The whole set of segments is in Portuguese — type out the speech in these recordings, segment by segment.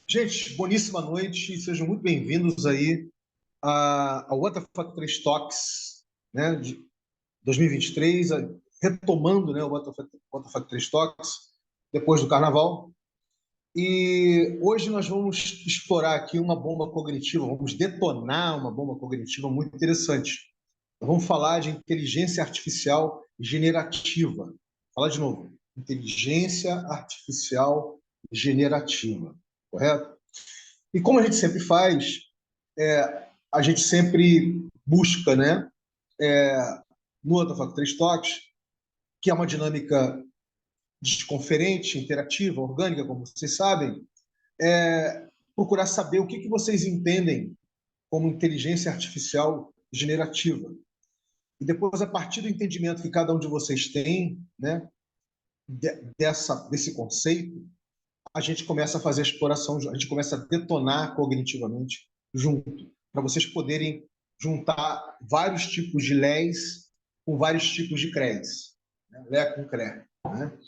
Gente, boníssima noite, sejam muito bem-vindos aí ao WTF 3 Talks, né, de 2023, retomando, né, o WTF 3 Talks depois do Carnaval. E hoje nós vamos explorar aqui uma bomba cognitiva, vamos detonar uma bomba cognitiva muito interessante. Nós vamos falar de inteligência artificial generativa. Vou falar de novo, inteligência artificial generativa, correto? E como a gente sempre faz, a gente sempre busca, né, no Otafak 3 Talks, que é uma dinâmica desconferente, interativa, orgânica, como vocês sabem, procurar saber o que vocês entendem como inteligência artificial generativa. E depois, a partir do entendimento que cada um de vocês tem, né, desse conceito, a gente começa a fazer a exploração, a gente começa a detonar cognitivamente junto, para vocês poderem juntar vários tipos de LEs com vários tipos de CREs, né? Lé com CRE. Né?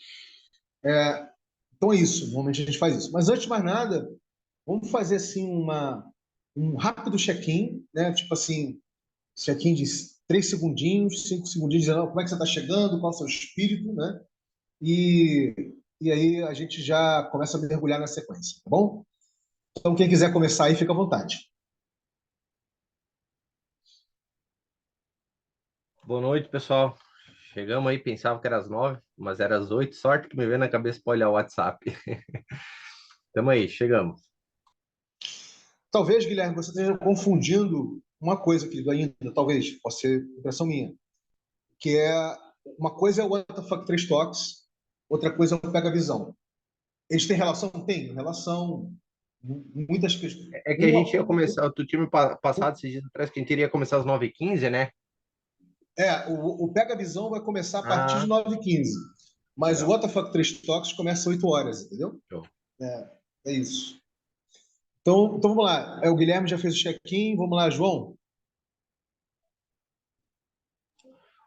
Então é isso, normalmente a gente faz isso. Mas antes de mais nada, vamos fazer assim um rápido check-in, né? Tipo assim, check-in de 3 segundinhos, 5 segundinhos, dizendo como é que você está chegando, qual é o seu espírito, né? E aí a gente já começa a mergulhar na sequência, tá bom? Então, quem quiser começar aí, fica à vontade. Boa noite, pessoal. Chegamos aí, pensava que era às 9, mas era às 8. Sorte que me veio na cabeça para olhar o WhatsApp. Tamo aí, chegamos. Talvez, Guilherme, você esteja confundindo uma coisa aqui ainda, talvez, pode ser impressão minha, que é uma coisa é o WTF 3 Talks, outra coisa é o Pega Visão. Eles têm relação? Tem relação, muitas questões. É que a gente ia começar, tu tinha me passado esses dias atrás que a gente iria começar às 9h15, né? O Pega Visão vai começar a partir de Ah, 9h15, mas o legal. WTF 3 Talks começa às 8 horas, entendeu? Show. É isso. Então vamos lá. O Guilherme já fez o check-in. Vamos lá, João.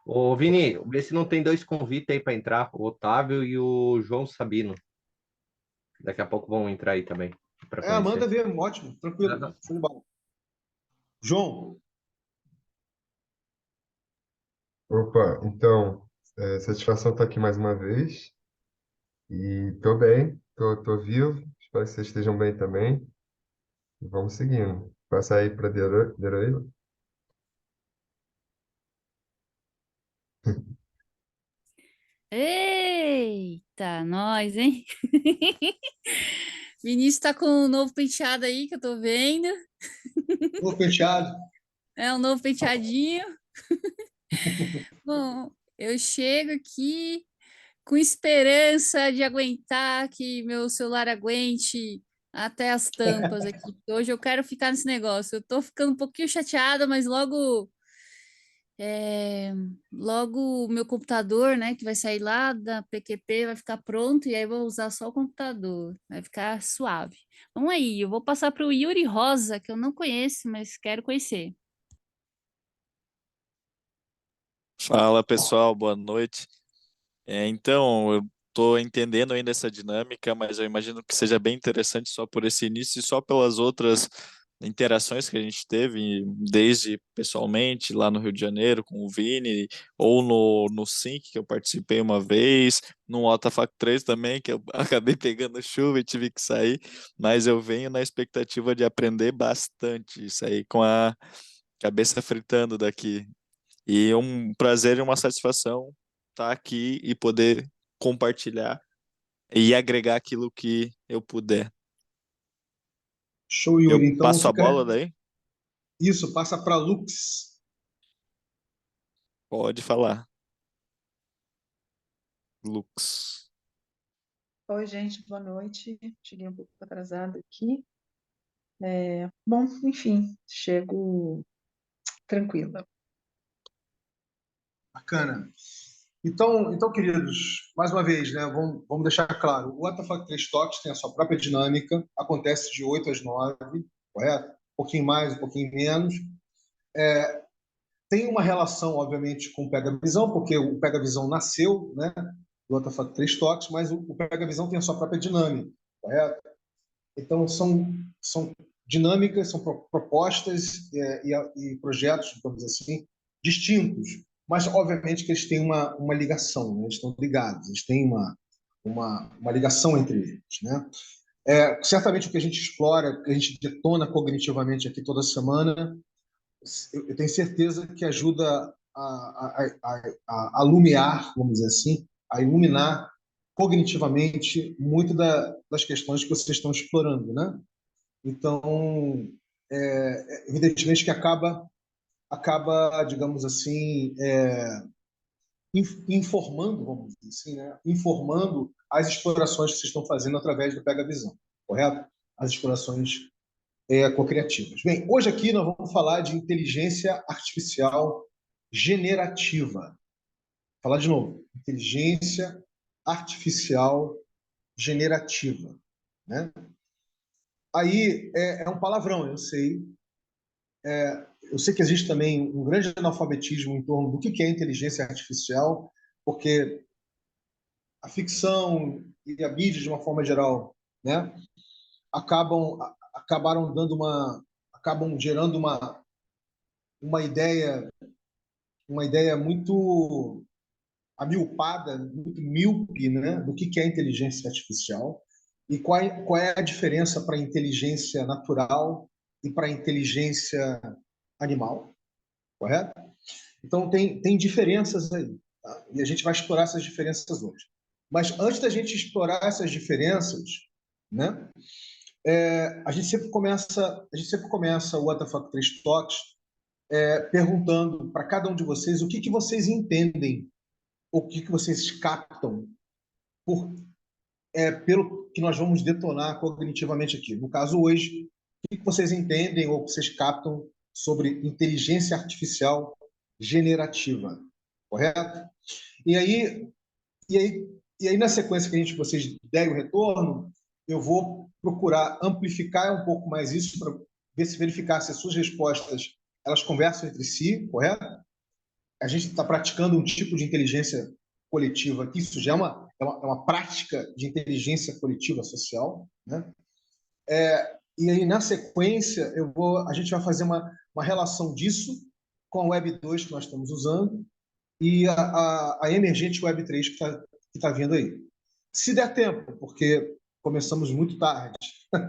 Ô, Vini, vê se não tem dois convites aí para entrar, o Otávio e o João Sabino. Daqui a pouco vão entrar aí também, para Manda conhecer. ver. Ótimo. Tranquilo. Aham. Show de bola. João. Opa, então, satisfação estar aqui mais uma vez. E tô bem, tô vivo. Espero que vocês estejam bem também. E vamos seguindo. Passa aí para Deroila. Eita, nós, hein? Vinícius tá com um novo penteado aí que eu tô vendo. Novo penteado. É um novo penteadinho. Bom, eu chego aqui com esperança de aguentar que meu celular aguente até as tampas aqui. Hoje eu quero ficar nesse negócio. Eu tô ficando um pouquinho chateada, mas logo o meu computador, né, que vai sair lá da PQP, vai ficar pronto e aí eu vou usar só o computador. Vai ficar suave. Vamos aí, eu vou passar para o Yuri Rosa, que eu não conheço, mas quero conhecer. Fala pessoal, boa noite. Então, eu estou entendendo ainda essa dinâmica, mas eu imagino que seja bem interessante só por esse início e só pelas outras interações que a gente teve, desde pessoalmente lá no Rio de Janeiro com o Vini, ou no Sync, que eu participei uma vez, no WTF 3 também, que eu acabei pegando chuva e tive que sair, mas eu venho na expectativa de aprender bastante, sair com a cabeça fritando daqui. E é um prazer e uma satisfação estar aqui e poder compartilhar e agregar aquilo que eu puder. Show, Eu Yuri. Então passo a fica bola daí? isso, passa para Lux. Pode falar. Lux. Oi, gente, boa noite. Cheguei um pouco atrasada aqui. Bom, enfim, chego tranquila. Bacana. Então, queridos, mais uma vez, né, vamos deixar claro, o WTF 3 Talks tem a sua própria dinâmica, acontece de 8 às 9, correto? Um pouquinho mais, um pouquinho menos. Tem uma relação, obviamente, com o Pega Visão, porque o Pega Visão nasceu, né, do WTF 3 Talks, mas o Pega Visão tem a sua própria dinâmica, correto? Então, são dinâmicas, são propostas e projetos, vamos dizer assim, distintos, mas, obviamente, que eles têm uma ligação, né? Eles estão ligados, eles têm uma ligação entre eles, né? Certamente o que a gente explora, que a gente detona cognitivamente aqui toda semana, eu tenho certeza que ajuda a alumiar, vamos dizer assim, a iluminar cognitivamente muito das questões que vocês estão explorando, né? Então, evidentemente que acaba, digamos assim, informando, vamos dizer assim, né? Informando as explorações que vocês estão fazendo através do Pega Visão, correto? As explorações cocriativas. Bem, hoje aqui nós vamos falar de inteligência artificial generativa. Vou falar de novo, inteligência artificial generativa, né? Aí é um palavrão, eu sei que existe também um grande analfabetismo em torno do que é inteligência artificial, porque a ficção e a mídia, de uma forma geral, né, acabaram acabam gerando uma uma ideia muito amilpada, muito míope, né, do que é inteligência artificial e qual é a diferença para a inteligência natural e para a inteligência animal, correto? Então, tem diferenças aí, tá? E a gente vai explorar essas diferenças hoje. Mas antes da gente explorar essas diferenças, né, a gente sempre começa o WTF 3 Talks perguntando para cada um de vocês o que vocês entendem, o que vocês captam por, pelo que nós vamos detonar cognitivamente aqui. No caso hoje, o que vocês entendem ou que vocês captam sobre inteligência artificial generativa, correto? E aí, e aí, e aí na sequência que vocês derem o retorno, eu vou procurar amplificar um pouco mais isso para ver se verificar se as suas respostas elas conversam entre si, correto? A gente está praticando um tipo de inteligência coletiva aqui, isso já é uma prática de inteligência coletiva social, né? E aí, na sequência, a gente vai fazer uma relação disso com a Web 2 que nós estamos usando e a emergente Web 3 que tá vindo aí. Se der tempo, porque começamos muito tarde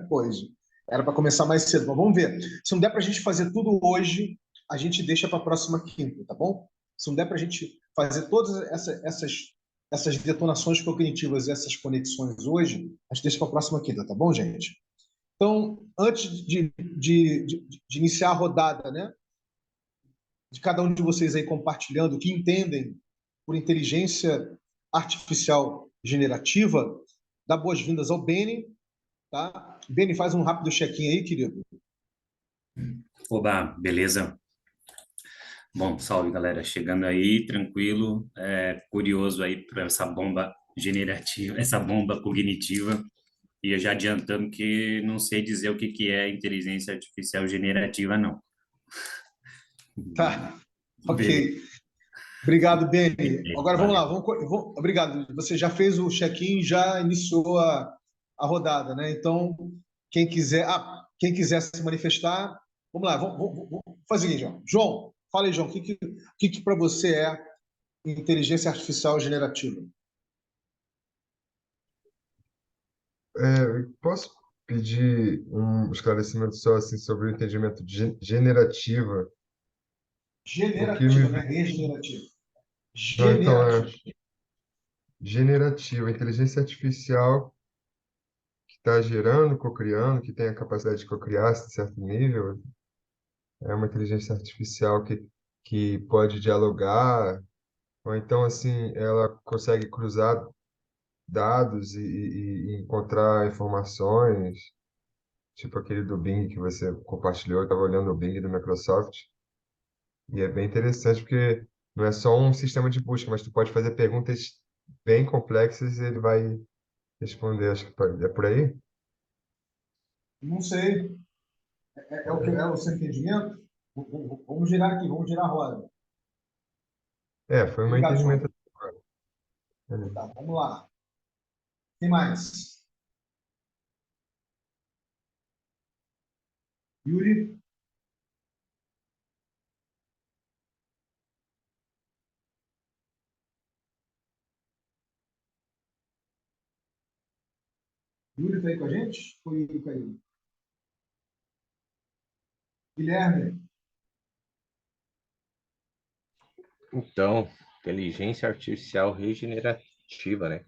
hoje. Era para começar mais cedo, mas vamos ver. Se não der para a gente fazer tudo hoje, a gente deixa para a próxima quinta, tá bom? Se não der para a gente fazer todas essas detonações cognitivas, essas conexões hoje, a gente deixa para a próxima quinta, tá bom, gente? Então, antes de iniciar a rodada, né, de cada um de vocês aí compartilhando o que entendem por inteligência artificial generativa, dá boas-vindas ao Beni, tá? Beni, faz um rápido check-in aí, querido. Oba, beleza? Bom, salve galera, chegando aí, tranquilo, curioso aí para essa bomba generativa, essa bomba cognitiva, e eu já adiantando que não sei dizer o que é inteligência artificial generativa, não. Tá, Beleza. ok. Obrigado, Beni. Agora vamos lá, obrigado. Você já fez o check-in, já iniciou a rodada, né? Então, quem quiser se manifestar, vamos lá, vamos fazer o seguinte, João. João, fala aí, João, o que para você é inteligência artificial generativa? Posso pedir um esclarecimento só assim, sobre o entendimento de generativa? Porque Generativa, não é regenerativa. Não, então, Generativa. generativa, inteligência artificial que está gerando, cocriando, que tem a capacidade de cocriar a certo nível, é uma inteligência artificial que pode dialogar, ou então, assim, ela consegue cruzar dados e encontrar informações, tipo aquele do Bing que você compartilhou, eu estava olhando o Bing do Microsoft, e é bem interessante porque não é só um sistema de busca, mas tu pode fazer perguntas bem complexas e ele vai responder, acho que é por aí? Não sei. É o que é o seu entendimento? Vamos girar aqui, vamos girar a roda. Foi o meu Obrigado, João. entendimento. Tá, vamos lá. Quem mais? Yuri? Yuri está aí com a gente? Ou o Yuri caiu? Guilherme? Então, inteligência artificial regenerativa, né?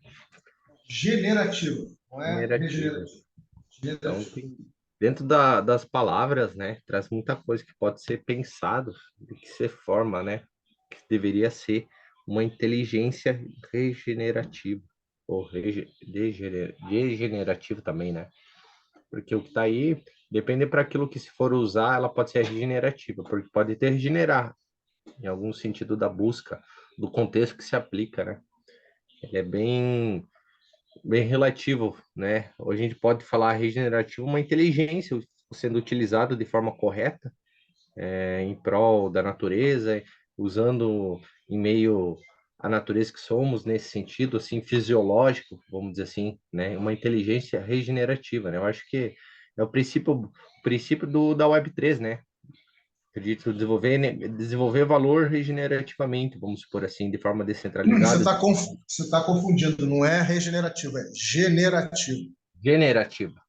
Generativa, não é Generativa. regenerativa. Então, Generativa. dentro das palavras, né, traz muita coisa que pode ser pensado, de que se forma, né, que deveria ser uma inteligência regenerativa, ou degenerativa também, né? Porque o que está aí, depende para aquilo que se for usar, ela pode ser regenerativa, porque pode ter regenerar, em algum sentido da busca, do contexto que se aplica, né? Ele é bem relativo, né? Hoje a gente pode falar regenerativo, uma inteligência sendo utilizada de forma correta, em prol da natureza, usando em meio à natureza que somos, nesse sentido, assim, fisiológico, vamos dizer assim, né? Uma inteligência regenerativa, né? Eu acho que é o princípio da Web3, né? Acredito desenvolver valor regenerativamente, vamos supor assim, de forma descentralizada, Você tá confundindo, não é regenerativo, é generativo. generativa.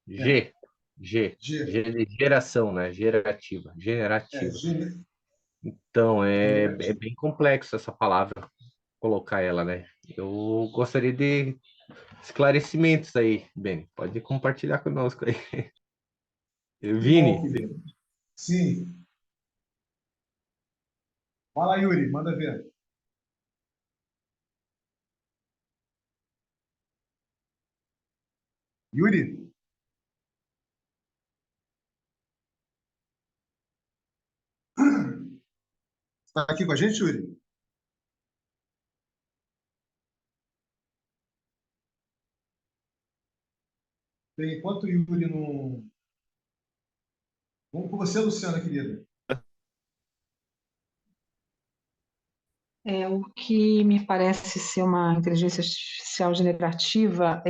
É, G, G, G, G de geração, né? Gerativa, é generativa. Então, é generativo. bem complexo essa palavra, colocar ela, né? Eu gostaria de esclarecimentos aí, Beni. Pode compartilhar conosco aí. Que bom, Vini, querido. Sim. Fala, Yuri, manda ver. Yuri, está aqui com a gente, Yuri? Bem, enquanto o Yuri não. Vamos com você, Luciana, querida. O que me parece ser uma inteligência artificial generativa,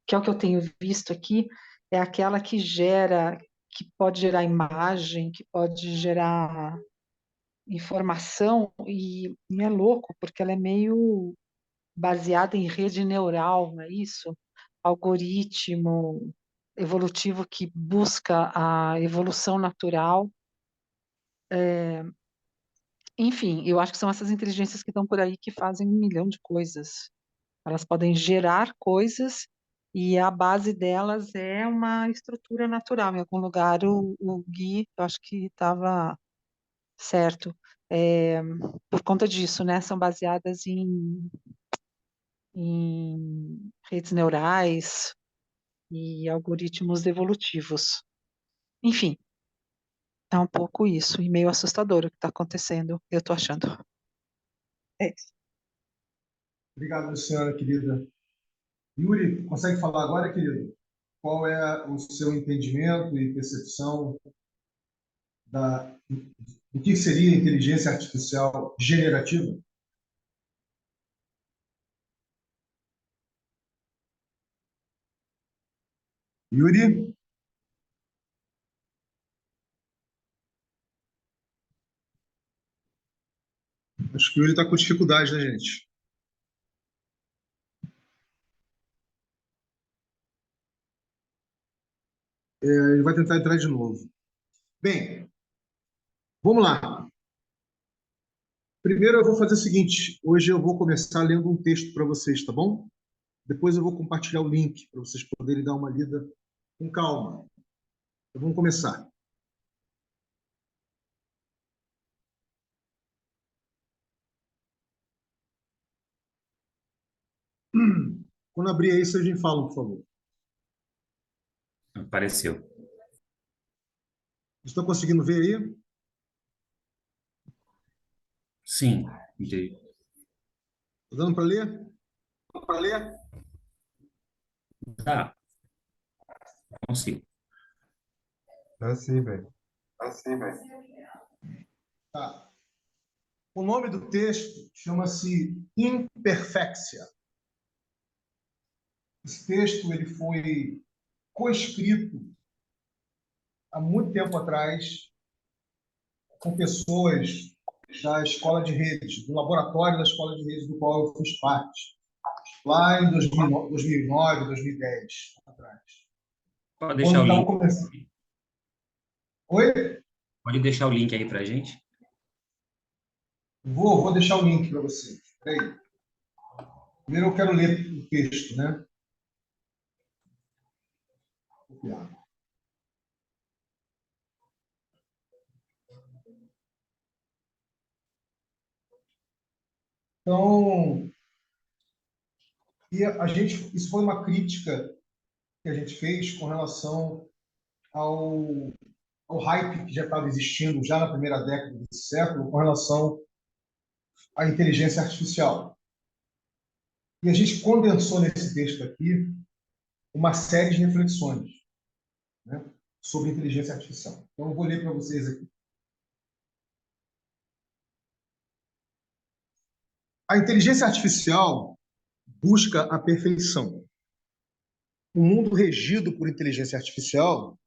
que é o que eu tenho visto aqui, é aquela que gera, que pode gerar imagem, que pode gerar informação, e é louco, porque ela é meio baseada em rede neural, não é isso? Algoritmo evolutivo que busca a evolução natural. Enfim, eu acho que são essas inteligências que estão por aí que fazem 1 milhão de coisas. Elas podem gerar coisas e a base delas é uma estrutura natural. Em algum lugar o Gui, eu acho que estava certo. É, por conta disso, né? São baseadas em redes neurais e algoritmos evolutivos. Enfim, é um pouco isso, e meio assustador o que está acontecendo, eu estou achando. É isso. Obrigado, Luciana, querida. Yuri, consegue falar agora, querido? Qual é o seu entendimento e percepção do que seria inteligência artificial generativa? Yuri, acho que o Yuri está com dificuldade, né, gente? Ele vai tentar entrar de novo. Bem, vamos lá. Primeiro eu vou fazer o seguinte: hoje eu vou começar lendo um texto para vocês, tá bom? Depois eu vou compartilhar o link para vocês poderem dar uma lida com calma. Então, vamos começar. Quando abrir aí, vocês me falam, por favor. Apareceu. Estão conseguindo ver aí? Sim, entendi. Está dando para ler? Para ler? Tá, consigo. Assim, velho. Tá. O nome do texto chama-se Imperfexia. Esse texto ele foi coescrito há muito tempo atrás, com pessoas da escola de redes, do laboratório da escola de redes do qual eu fiz parte, lá em 2009, 2010, atrás. Pode deixar o Quando estava link. começando. Oi? Pode deixar o link aí para a gente. Vou deixar o link para vocês. Peraí. Primeiro eu quero ler o texto, né? Copiar. Então, isso foi uma crítica que a gente fez com relação ao hype que já estava existindo já na primeira década desse século com relação à inteligência artificial. E a gente condensou nesse texto aqui uma série de reflexões, né, sobre inteligência artificial. Então, eu vou ler para vocês aqui. A inteligência artificial busca a perfeição. O mundo regido por inteligência artificial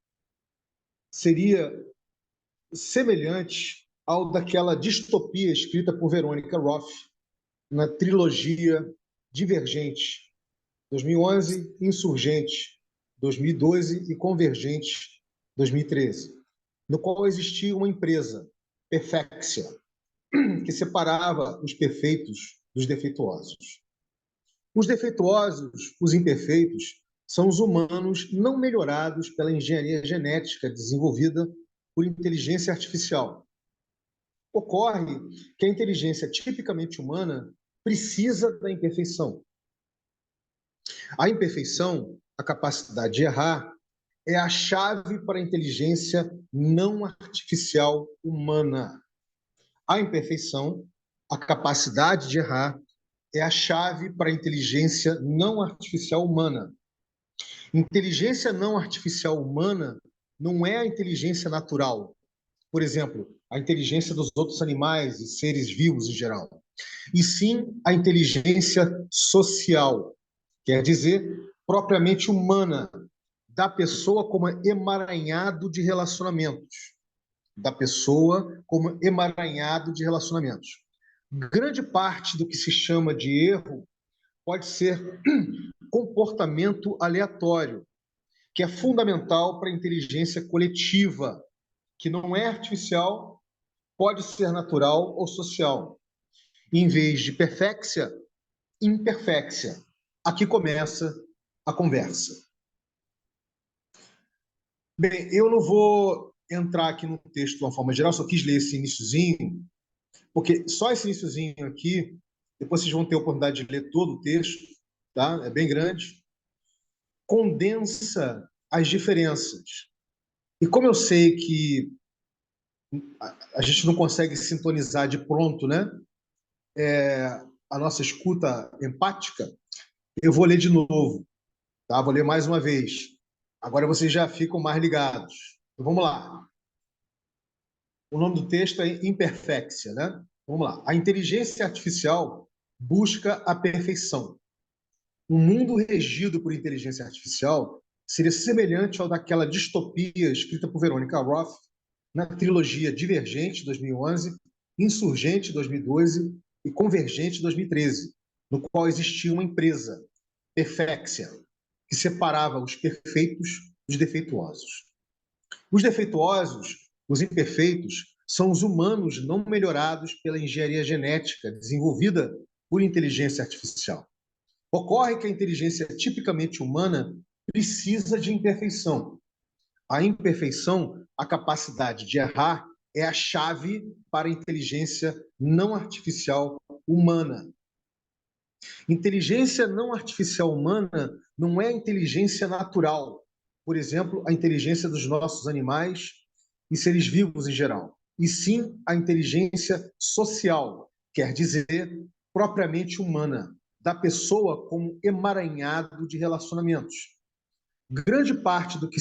seria semelhante ao daquela distopia escrita por Veronica Roth na trilogia Divergente, 2011, Insurgente, 2012 e Convergente, 2013, no qual existia uma empresa, Perfexia, que separava os perfeitos dos defeituosos. Os defeituosos, os imperfeitos, são os humanos não melhorados pela engenharia genética desenvolvida por inteligência artificial. Ocorre que a inteligência tipicamente humana precisa da imperfeição. A imperfeição, a capacidade de errar, é a chave para a inteligência não artificial humana. A imperfeição, a capacidade de errar, é a chave para a inteligência não artificial humana. Inteligência não artificial humana não é a inteligência natural. Por exemplo, a inteligência dos outros animais e seres vivos em geral. E sim a inteligência social, quer dizer, propriamente humana, da pessoa como emaranhado de relacionamentos. Da pessoa como emaranhado de relacionamentos. Grande parte do que se chama de erro pode ser comportamento aleatório, que é fundamental para a inteligência coletiva, que não é artificial, pode ser natural ou social. Em vez de perfexia, imperfexia. Aqui começa a conversa. Bem, eu não vou entrar aqui no texto de uma forma geral, só quis ler esse iniciozinho, porque só esse iniciozinho aqui, depois vocês vão ter a oportunidade de ler todo o texto, tá? É bem grande, condensa as diferenças. E como eu sei que a gente não consegue sintonizar de pronto, né? A nossa escuta empática, eu vou ler de novo, tá? Vou ler mais uma vez. Agora vocês já ficam mais ligados. Então, vamos lá. O nome do texto é Imperfexia, né? Vamos lá. A inteligência artificial busca a perfeição. Um mundo regido por inteligência artificial seria semelhante ao daquela distopia escrita por Veronica Roth na trilogia Divergente, 2011, Insurgente, 2012 e Convergente, 2013, no qual existia uma empresa, Perfexia, que separava os perfeitos dos defeituosos. Os defeituosos, os imperfeitos, são os humanos não melhorados pela engenharia genética desenvolvida por inteligência artificial. Ocorre que a inteligência tipicamente humana precisa de imperfeição. A imperfeição, a capacidade de errar, é a chave para a inteligência não artificial humana. Inteligência não artificial humana não é inteligência natural. Por exemplo, a inteligência dos nossos animais e seres vivos em geral. E sim a inteligência social, quer dizer, propriamente humana, da pessoa como emaranhado de relacionamentos. Grande parte do que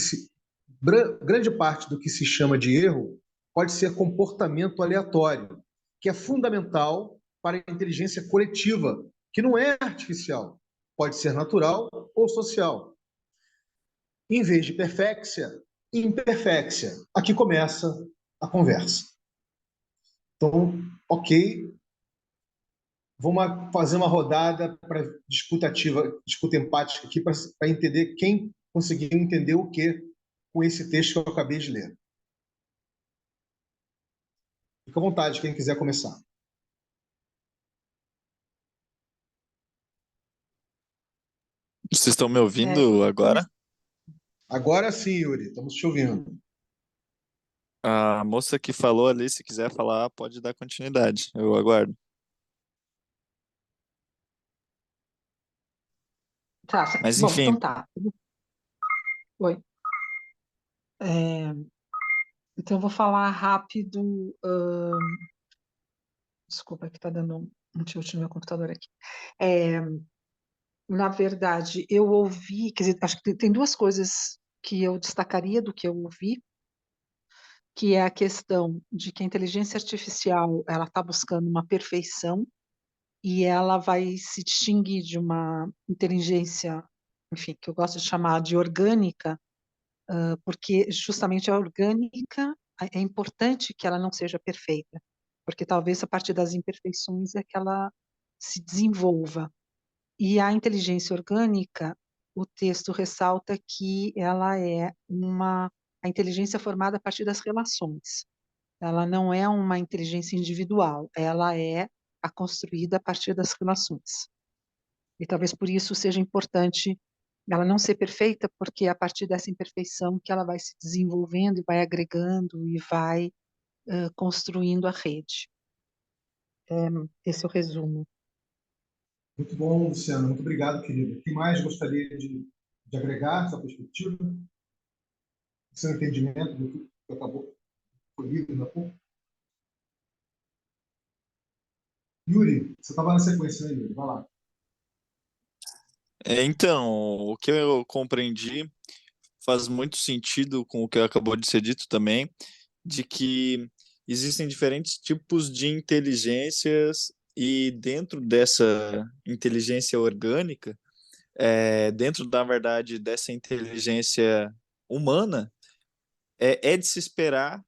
se chama de erro pode ser comportamento aleatório, que é fundamental para a inteligência coletiva, que não é artificial, pode ser natural ou social. Em vez de perfexia, imperfecta. Aqui começa a conversa. Então, ok, vamos fazer uma rodada para disputa ativa, disputa empática aqui, para entender quem conseguiu entender o que com esse texto que eu acabei de ler. Fica à vontade, quem quiser começar. Vocês estão me ouvindo agora? Agora sim, Yuri, estamos te ouvindo. A moça que falou ali, se quiser falar, pode dar continuidade. Eu aguardo. Tá, Mas bom, enfim, então tá. Oi. Então, eu vou falar rápido. Desculpa, que está dando um tilt no meu computador aqui. Na verdade, eu ouvi, quer dizer, acho que tem duas coisas que eu destacaria do que eu ouvi, que é a questão de que a inteligência artificial ela está buscando uma perfeição e ela vai se distinguir de uma inteligência, enfim, que eu gosto de chamar de orgânica, porque justamente a orgânica é importante que ela não seja perfeita, porque talvez a partir das imperfeições é que ela se desenvolva. E a inteligência orgânica, o texto ressalta que ela é a inteligência formada a partir das relações. Ela não é uma inteligência individual, ela é a construída a partir das relações. E talvez por isso seja importante ela não ser perfeita, porque é a partir dessa imperfeição que ela vai se desenvolvendo e vai agregando e vai construindo a rede. Esse é o resumo. Muito bom, Luciano. Muito obrigado, querido. O que mais gostaria de agregar essa perspectiva? Seu entendimento do que acabou foi lido na pouco? Yuri, você estava na sequência, né, Yuri? Vai lá. então, o que eu compreendi faz muito sentido com o que acabou de ser dito também, de que existem diferentes tipos de inteligências e dentro dessa inteligência orgânica, dentro da verdade dessa inteligência humana, é de se esperar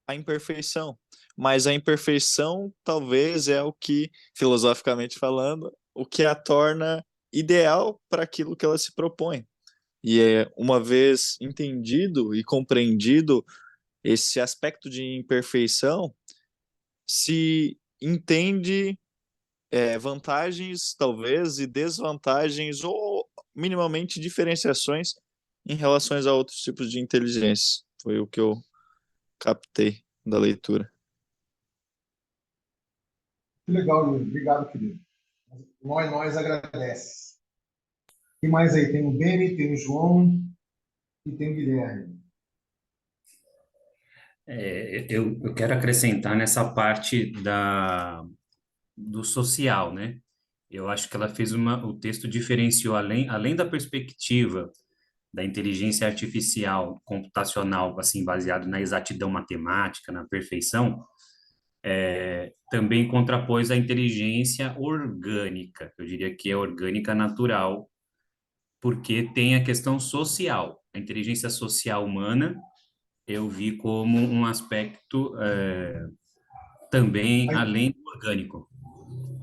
a imperfeição. Mas a imperfeição talvez é o que, filosoficamente falando, o que a torna ideal para aquilo que ela se propõe. E uma vez entendido e compreendido esse aspecto de imperfeição, se entende vantagens, talvez, e desvantagens, ou minimamente diferenciações em relação a outros tipos de inteligência. Foi o que eu captei da leitura. Que legal, Yuri. Obrigado, querido. Nós agradece. Quem mais aí? Tem o Beni, tem o João e tem o Guilherme. Eu quero acrescentar nessa parte do social, né? Eu acho que ela fez o texto diferenciou além da perspectiva da inteligência artificial computacional, assim, baseado na exatidão matemática, na perfeição, também contrapôs a inteligência orgânica, eu diria que é orgânica natural, porque tem a questão social. A inteligência social humana eu vi como um aspecto também além do orgânico.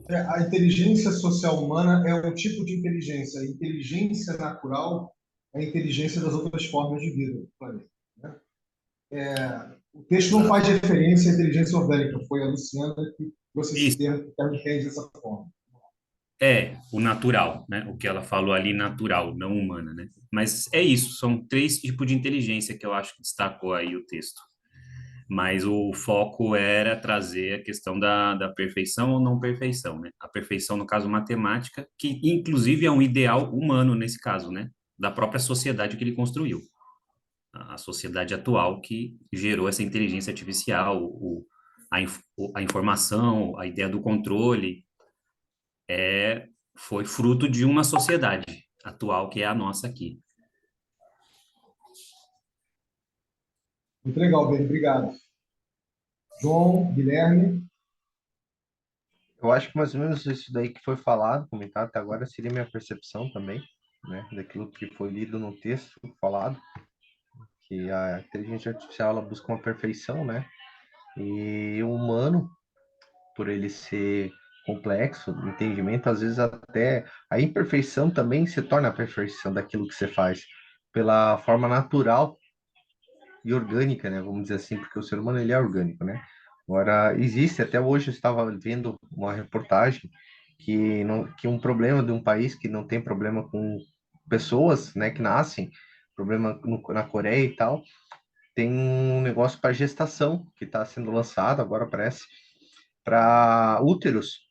A inteligência social humana é um tipo de inteligência. A inteligência natural é a inteligência das outras formas de vida do planeta, né? O texto não faz Exato. referência à inteligência orgânica. Foi a Luciana que trouxe esse Isso termo que ela entende dessa forma. é o natural, né? O que ela falou ali, natural, não humana, né? Mas é isso, são três tipos de inteligência que eu acho que destacou aí o texto. Mas o foco era trazer a questão da perfeição ou não perfeição, né? A perfeição, no caso, matemática, que inclusive é um ideal humano nesse caso, né? Da própria sociedade que ele construiu. A sociedade atual que gerou essa inteligência artificial, a informação, a ideia do controle, foi fruto de uma sociedade atual que é a nossa aqui. Muito legal, Ben. Obrigado. João, Guilherme. Eu acho que mais ou menos isso daí que foi falado, comentado até agora, seria minha percepção também, né, daquilo que foi lido no texto falado, que a inteligência artificial ela busca uma perfeição, né? E o humano, por ele ser complexo, entendimento, às vezes até a imperfeição também se torna a perfeição daquilo que você faz, pela forma natural e orgânica, né? Vamos dizer assim, porque o ser humano ele é orgânico, né? Agora, existe, até hoje eu estava vendo uma reportagem que, não, que um problema de um país que não tem problema com pessoas, né, que nascem, problema na Coreia e tal, tem um negócio para gestação que está sendo lançado agora, parece, para úteros,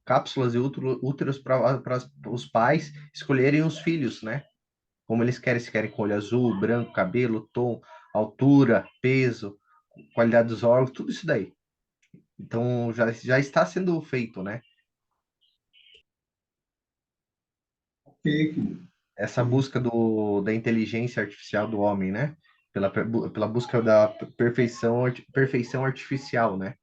cápsulas e úteros para os pais escolherem os filhos, né? Como eles querem, se querem com olho azul, branco, cabelo, tom, altura, peso, qualidade dos órgãos, tudo isso daí. Então já está sendo feito, né? Ok, querido. Essa busca da inteligência artificial do homem, né? Pela busca da perfeição artificial, né?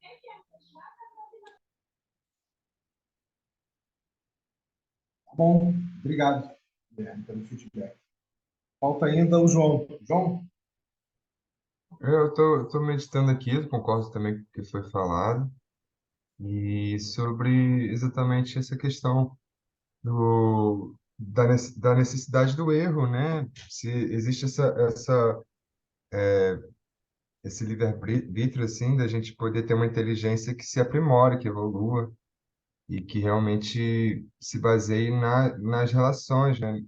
Tá bom, obrigado, Guilherme, pelo feedback. Falta ainda o João. João? Eu tô meditando aqui, eu concordo também com o que foi falado, e sobre exatamente essa questão da necessidade do erro, né? Se existe esse livre-arbítrio, assim, da gente poder ter uma inteligência que se aprimore, que evolua, e que realmente se baseie nas relações, né?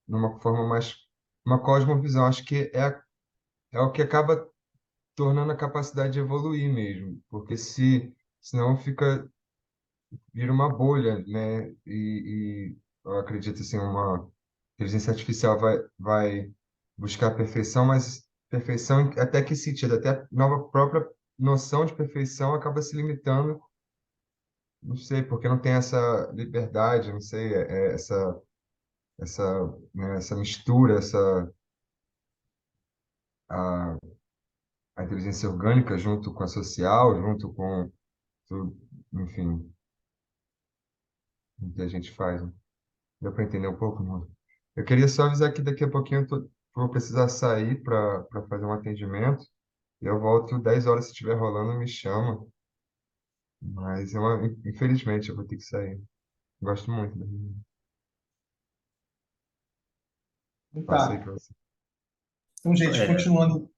Numa forma mais, uma cosmovisão. Acho que é o que acaba tornando a capacidade de evoluir mesmo, porque senão vira uma bolha, né? E eu acredito assim, uma inteligência artificial vai buscar a perfeição, mas perfeição até que sentido? Até a nova própria noção de perfeição acaba se limitando, não sei, porque não tem essa liberdade, não sei, essa mistura, a, a inteligência orgânica junto com a social, junto com tudo, enfim, o que a gente faz, né? Deu para entender um pouco, não? Eu queria só avisar que daqui a pouquinho vou precisar sair para fazer um atendimento. E eu volto 10 horas, se estiver rolando, me chama. Mas, infelizmente, eu vou ter que sair. Gosto muito da reunião. Então Passa aí tá. para você. Então, gente, É, continuando.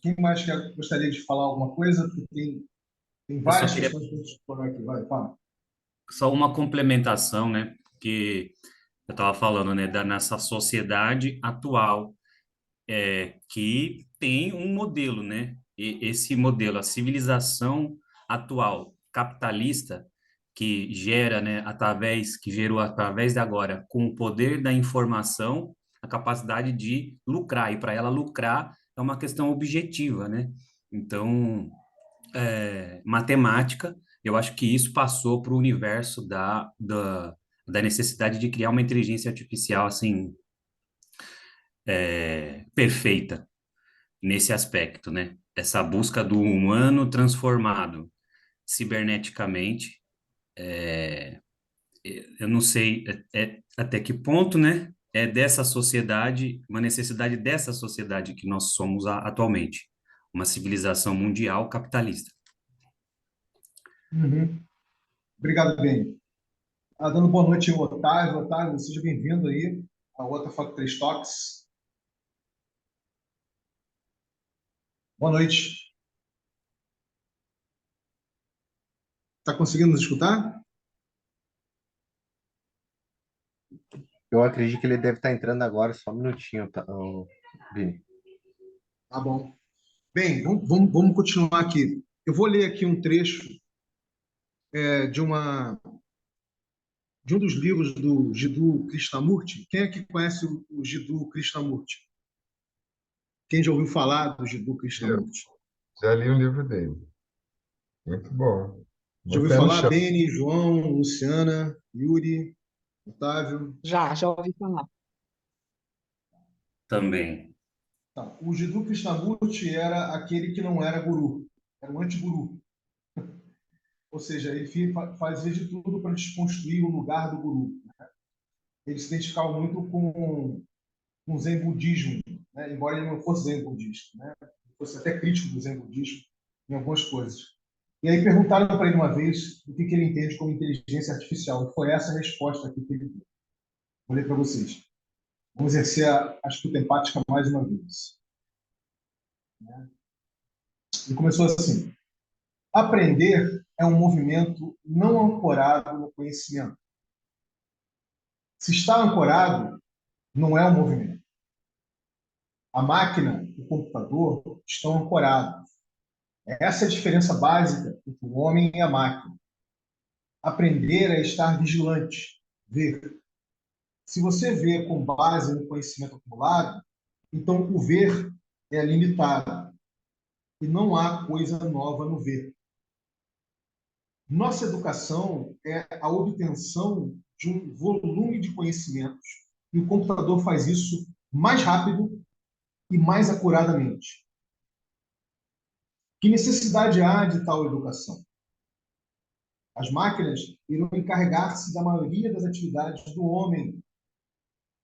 Quem mais gostaria de falar alguma coisa? Porque tem eu só várias queria questões para a gente explorar aqui. Vai, fala. só uma complementação, né? Que eu estava falando, né? Nessa sociedade atual, que tem um modelo, né? E esse modelo, a civilização atual capitalista, que gerou através de agora, com o poder da informação, a capacidade de lucrar. E para ela lucrar é uma questão objetiva, né? Então, matemática, eu acho que isso passou para o universo da necessidade de criar uma inteligência artificial assim perfeita nesse aspecto, né? Essa busca do humano transformado ciberneticamente, eu não sei até que ponto, né? É dessa sociedade, uma necessidade dessa sociedade que nós somos atualmente, uma civilização mundial capitalista. Uhum. Obrigado, bem. Dando boa noite ao Otávio. Otávio, seja bem-vindo aí ao WTF 3 Talks. Boa noite. Está conseguindo nos escutar? Eu acredito que ele deve estar entrando agora, só um minutinho, tá, Vini? Tá bom. Bem, vamos continuar aqui. Eu vou ler aqui um trecho de de um dos livros do Jiddu Krishnamurti. Quem é que conhece o Jiddu Krishnamurti? Quem já ouviu falar do Jiddu Eu Krishnamurti? já li um livro dele. Muito bom. Já Vou ouviu pé no falar? chão. Beni, João, Luciana, Yuri, Otávio? Já ouvi falar. Também. Tá. O Jiddu Krishnamurti era aquele que não era guru, era um anti-guru. Ou seja, ele fazia de tudo para desconstruir o lugar do guru. Ele se identificava muito com com o Zen budismo, né? Embora ele não fosse Zen budista, né? Ele fosse até crítico do Zen budismo em algumas coisas. E aí perguntaram para ele uma vez o que ele entende como inteligência artificial. E foi essa a resposta aqui que ele deu. Vou ler para vocês. Vamos exercer a escuta empática mais uma vez. Ele começou assim: aprender é um movimento não ancorado no conhecimento. Se está ancorado, não é um movimento. A máquina e o computador estão ancorados. Essa é a diferença básica entre o homem e a máquina. Aprender é estar vigilante, ver. Se você vê com base no conhecimento acumulado, então o ver é limitado e não há coisa nova no ver. Nossa educação é a obtenção de um volume de conhecimentos e o computador faz isso mais rápido e mais acuradamente. Que necessidade há de tal educação? As máquinas irão encarregar-se da maioria das atividades do homem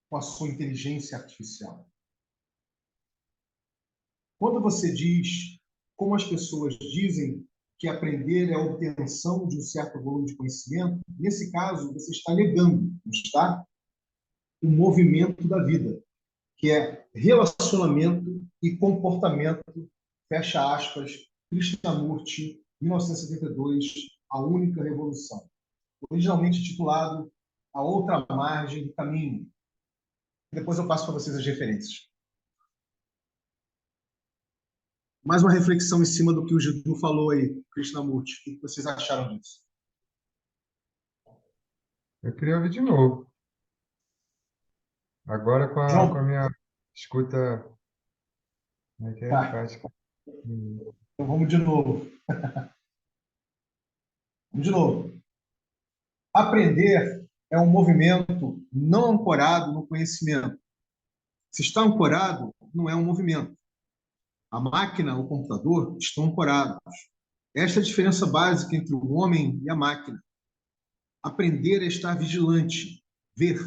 com a sua inteligência artificial. Quando você diz, como as pessoas dizem, que aprender é a obtenção de um certo volume de conhecimento, nesse caso, você está negando, não está? O movimento da vida, que é relacionamento e comportamento, fecha aspas, Krishnamurti, 1972, A Única Revolução. Originalmente titulado A Outra Margem do Caminho. Depois eu passo para vocês as referências. Mais uma reflexão em cima do que o Jiddu falou aí, Krishnamurti. O que vocês acharam disso? Eu queria ouvir de novo. Agora com a João, minha escuta, como é que é? tá. Empática. Então vamos de novo. Vamos de novo. Aprender é um movimento não ancorado no conhecimento. Se está ancorado, não é um movimento. A máquina, o computador, estão ancorados. Esta é a diferença básica entre o homem e a máquina. Aprender é estar vigilante, ver.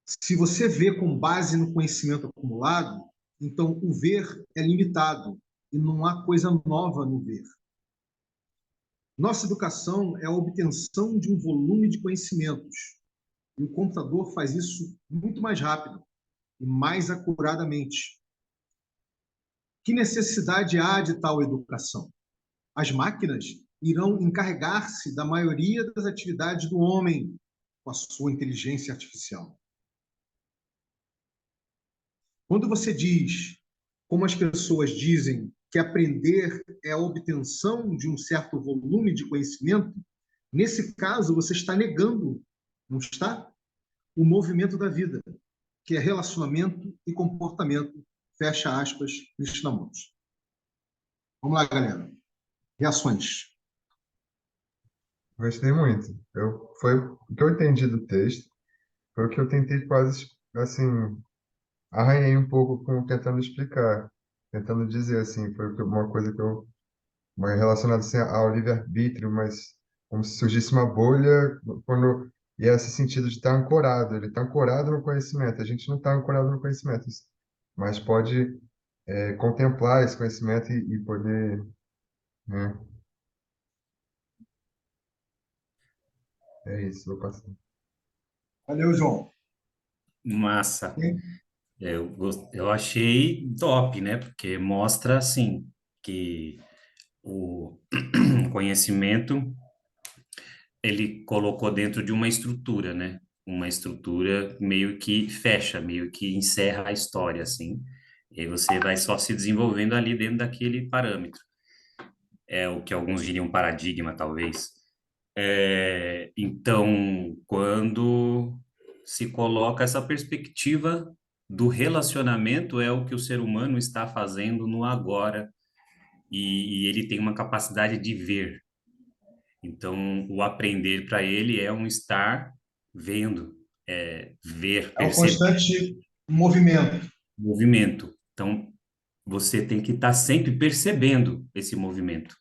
Se você vê com base no conhecimento acumulado, então o ver é limitado e não há coisa nova no ver. Nossa educação é a obtenção de um volume de conhecimentos. E o computador faz isso muito mais rápido e mais acuradamente. Que necessidade há de tal educação? As máquinas irão encarregar-se da maioria das atividades do homem com a sua inteligência artificial. Quando você diz, como as pessoas dizem, que aprender é a obtenção de um certo volume de conhecimento, nesse caso você está negando, não está? O movimento da vida, que é relacionamento e comportamento, fecha aspas, Krishnamurti. Vamos lá, galera. Reações. Gostei muito. Foi o que eu entendi do texto, foi o que eu tentei quase, assim, arranhei um pouco tentando explicar, tentando dizer, assim, foi uma coisa que eu, mais relacionada assim, ao livre-arbítrio, mas como se surgisse uma bolha, e esse sentido de estar ancorado, ele está ancorado no conhecimento, a gente não está ancorado no conhecimento, mas pode contemplar esse conhecimento e poder, né? É isso, vou passar. Valeu, João. Massa. Eu achei top, né? Porque mostra, assim, que o conhecimento ele colocou dentro de uma estrutura, né? Uma estrutura meio que fecha, meio que encerra a história, assim. E aí você vai só se desenvolvendo ali dentro daquele parâmetro. É o que alguns diriam paradigma, talvez. Então, quando se coloca essa perspectiva do relacionamento, é o que o ser humano está fazendo no agora, e ele tem uma capacidade de ver. Então, o aprender para ele é um estar vendo, ver, É um perceber constante movimento. movimento. Então, você tem que estar sempre percebendo esse movimento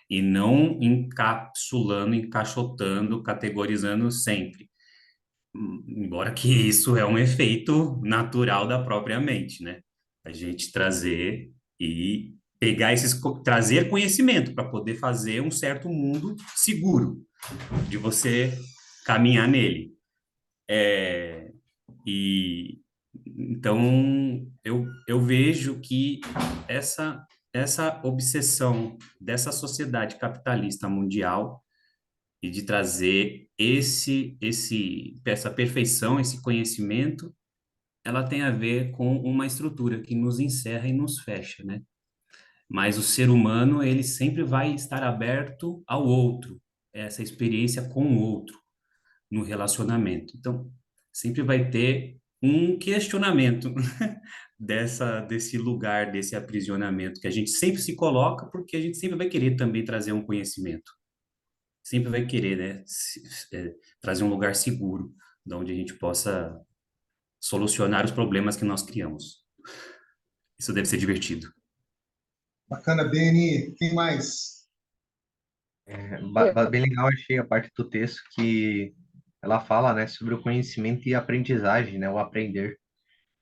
e não encapsulando, encaixotando, categorizando sempre. embora que isso é um efeito natural da própria mente, né? A gente trazer e pegar trazer conhecimento para poder fazer um certo mundo seguro de você caminhar nele. E então eu vejo que essa obsessão dessa sociedade capitalista mundial e de trazer essa perfeição, esse conhecimento, ela tem a ver com uma estrutura que nos encerra e nos fecha, né? Mas o ser humano, ele sempre vai estar aberto ao outro, essa experiência com o outro no relacionamento. Então, sempre vai ter um questionamento desse lugar, desse aprisionamento que a gente sempre se coloca, porque a gente sempre vai querer também trazer um conhecimento. Sempre vai querer, né, trazer um lugar seguro, de onde a gente possa solucionar os problemas que nós criamos. Isso deve ser divertido. Bacana, Beni. Quem mais? Bem legal, achei a parte do texto que ela fala, né, sobre o conhecimento e aprendizagem, né, o aprender,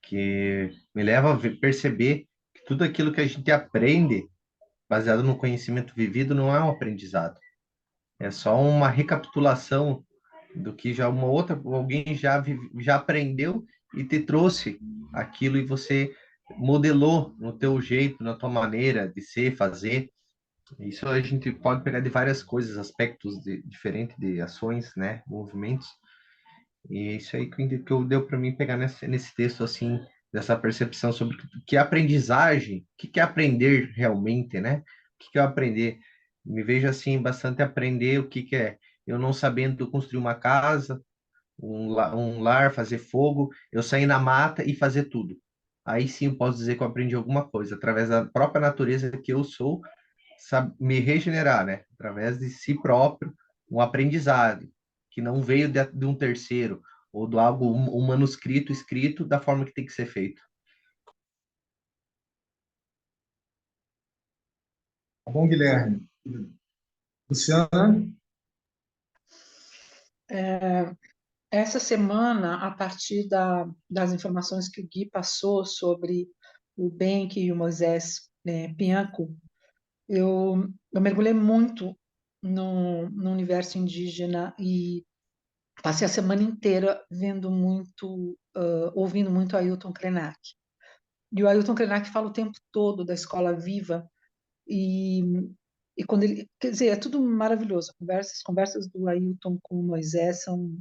que me leva a perceber que tudo aquilo que a gente aprende, baseado no conhecimento vivido, não é um aprendizado. É só uma recapitulação do que já uma outra, alguém já aprendeu e te trouxe aquilo e você modelou no teu jeito, na tua maneira de ser, fazer. Isso a gente pode pegar de várias coisas, aspectos diferentes de ações, né, movimentos. E é isso aí que eu deu para mim pegar nesse texto assim, dessa percepção sobre o que é aprendizagem, o que é aprender realmente, né? O que é aprender? Me vejo assim bastante aprender o que é eu não sabendo construir uma casa, um lar, fazer fogo, eu sair na mata e fazer tudo. Aí sim eu posso dizer que eu aprendi alguma coisa através da própria natureza que eu sou, me regenerar, né? Através de si próprio, um aprendizado que não veio de um terceiro ou do algo um manuscrito escrito da forma que tem que ser feito. Tá bom, Guilherme. Luciana? Essa semana, a partir das informações que o Gui passou sobre o Benck e o Moisés Pinhaco, eu mergulhei muito no universo indígena e passei a semana inteira vendo muito, ouvindo muito Ailton Krenak. E o Ailton Krenak fala o tempo todo da escola viva e, e quando ele, quer dizer, é tudo maravilhoso. As conversas do Ailton com o Moisés são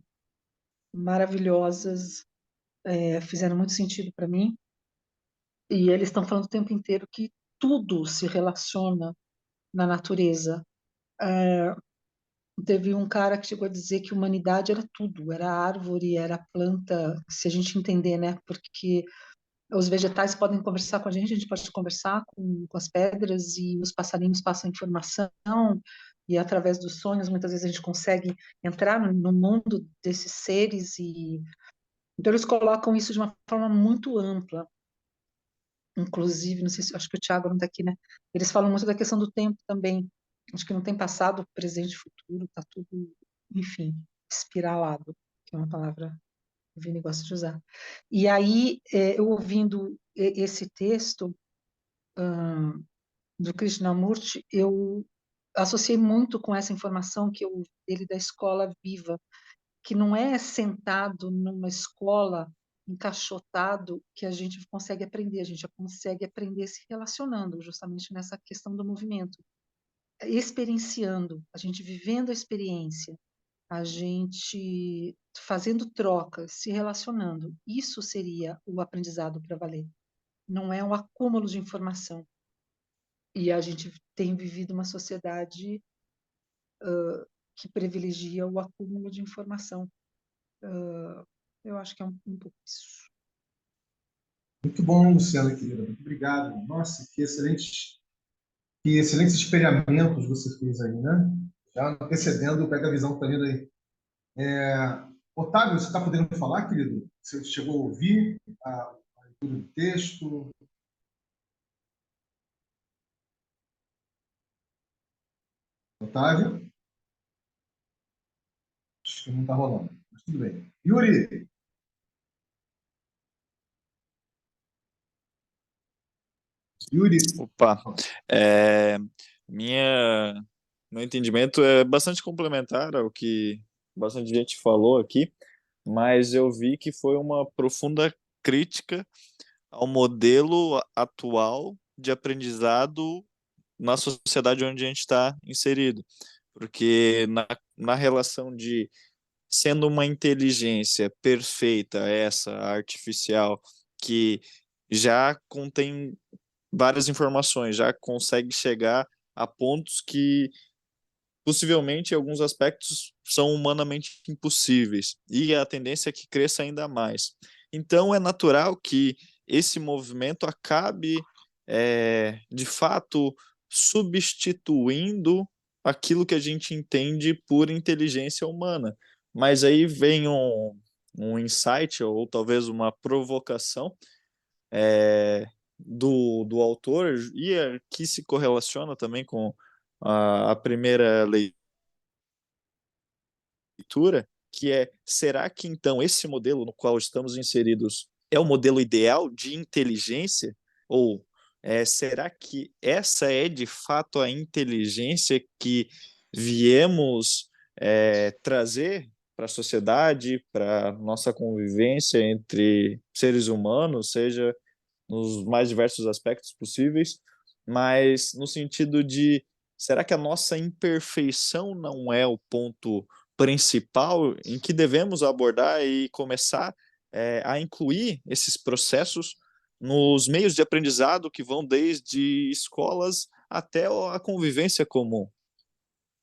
maravilhosas, fizeram muito sentido para mim. E eles estão falando o tempo inteiro que tudo se relaciona na natureza. Teve um cara que chegou a dizer que a humanidade era tudo, era árvore, era planta, se a gente entender, né? Porque os vegetais podem conversar com a gente pode conversar com as pedras e os passarinhos passam informação e através dos sonhos muitas vezes a gente consegue entrar no mundo desses seres e então eles colocam isso de uma forma muito ampla. Inclusive, não sei se acho que o Thiago não está aqui, né? Eles falam muito da questão do tempo também. Acho que não tem passado, presente, futuro, tá tudo, enfim, espiralado, que é uma palavra que o Vini gosta de usar. E aí, eu ouvindo esse texto do Krishnamurti, eu associei muito com essa informação que eu ouvi dele da escola viva, que não é sentado numa escola encaixotado que a gente consegue aprender, a gente consegue aprender se relacionando, justamente nessa questão do movimento, experienciando, a gente vivendo a experiência, a gente fazendo trocas, se relacionando. Isso seria o aprendizado para valer. Não é um acúmulo de informação. E a gente tem vivido uma sociedade que privilegia o acúmulo de informação. Eu acho que é um pouco isso. Muito bom, Luciana, querida. Muito obrigado. Nossa, que excelentes espelhamentos você fez aí, né? Já antecedendo, pega a visão que está vindo aí. Otávio, você está podendo falar, querido? Você chegou a ouvir a leitura do texto? Otávio? Acho que não está rolando. Tudo bem. Yuri, Yuri, Opa, é, minha, meu entendimento é bastante complementar ao que bastante gente falou aqui, mas eu vi que foi uma profunda crítica ao modelo atual de aprendizado na sociedade onde a gente está inserido. Porque na relação de sendo uma inteligência perfeita, essa artificial, que já contém várias informações, já consegue chegar a pontos que possivelmente em alguns aspectos são humanamente impossíveis, e a tendência é que cresça ainda mais. Então é natural que esse movimento acabe, de fato, substituindo aquilo que a gente entende por inteligência humana. Mas aí vem um insight, ou talvez uma provocação, do autor, e que se correlaciona também com a primeira leitura, que é: será que então esse modelo no qual estamos inseridos é o modelo ideal de inteligência? Ou será que essa é de fato a inteligência que viemos trazer para a sociedade, para nossa convivência entre seres humanos, seja nos mais diversos aspectos possíveis, mas no sentido de: será que a nossa imperfeição não é o ponto principal em que devemos abordar e começar a incluir esses processos nos meios de aprendizado que vão desde escolas até a convivência comum?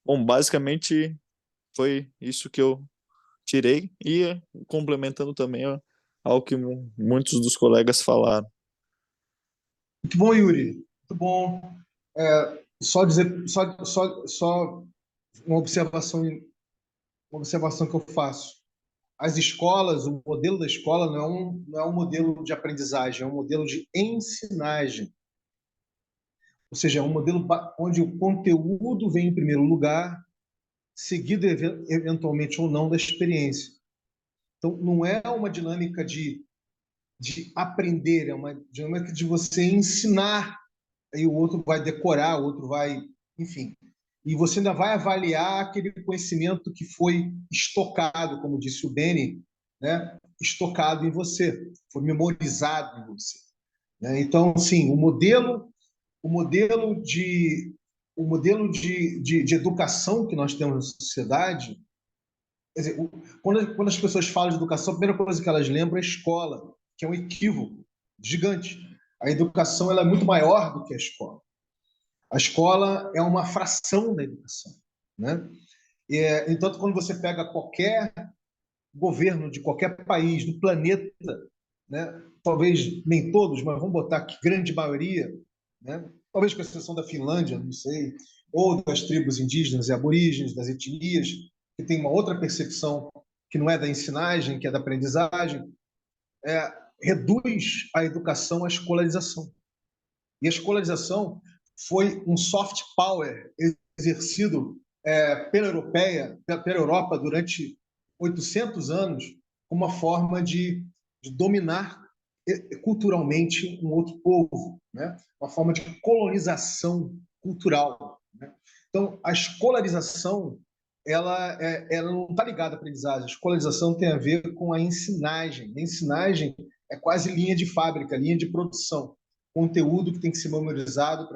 Bom, basicamente foi isso que eu tirei, e complementando também ao que muitos dos colegas falaram. muito bom, Yuri. Muito bom. Só dizer, só uma observação que eu faço. As escolas, o modelo da escola não é um modelo de aprendizagem, é um modelo de ensinagem. Ou seja, é um modelo onde o conteúdo vem em primeiro lugar, seguido eventualmente ou não da experiência. Então, não é uma dinâmica de aprender, é uma dinâmica de você ensinar, aí o outro vai decorar, o outro vai, enfim. E você ainda vai avaliar aquele conhecimento que foi estocado, como disse o Beni, né? Estocado em você, foi memorizado em você. Né? Então, sim, o modelo de educação que nós temos na sociedade, quer dizer, quando as pessoas falam de educação, a primeira coisa que elas lembram é a escola, que é um equívoco gigante. A educação ela é muito maior do que a escola. A escola é uma fração da educação, né? Entanto, quando você pega qualquer governo de qualquer país do planeta, né? Talvez nem todos, mas vamos botar que grande maioria, né? Talvez com exceção da Finlândia, não sei, ou das tribos indígenas e aborígenes, das etnias, que tem uma outra percepção que não é da ensinagem, que é da aprendizagem, reduz a educação à escolarização. E a escolarização foi um soft power exercido pela Europa durante 800 anos, como uma forma de dominar culturalmente um outro povo, né? Uma forma de colonização cultural. Né? Então, a escolarização ela não está ligada à aprendizagem. A escolarização tem a ver com a ensinagem. A ensinagem é quase linha de fábrica, linha de produção. Conteúdo que tem que ser memorizado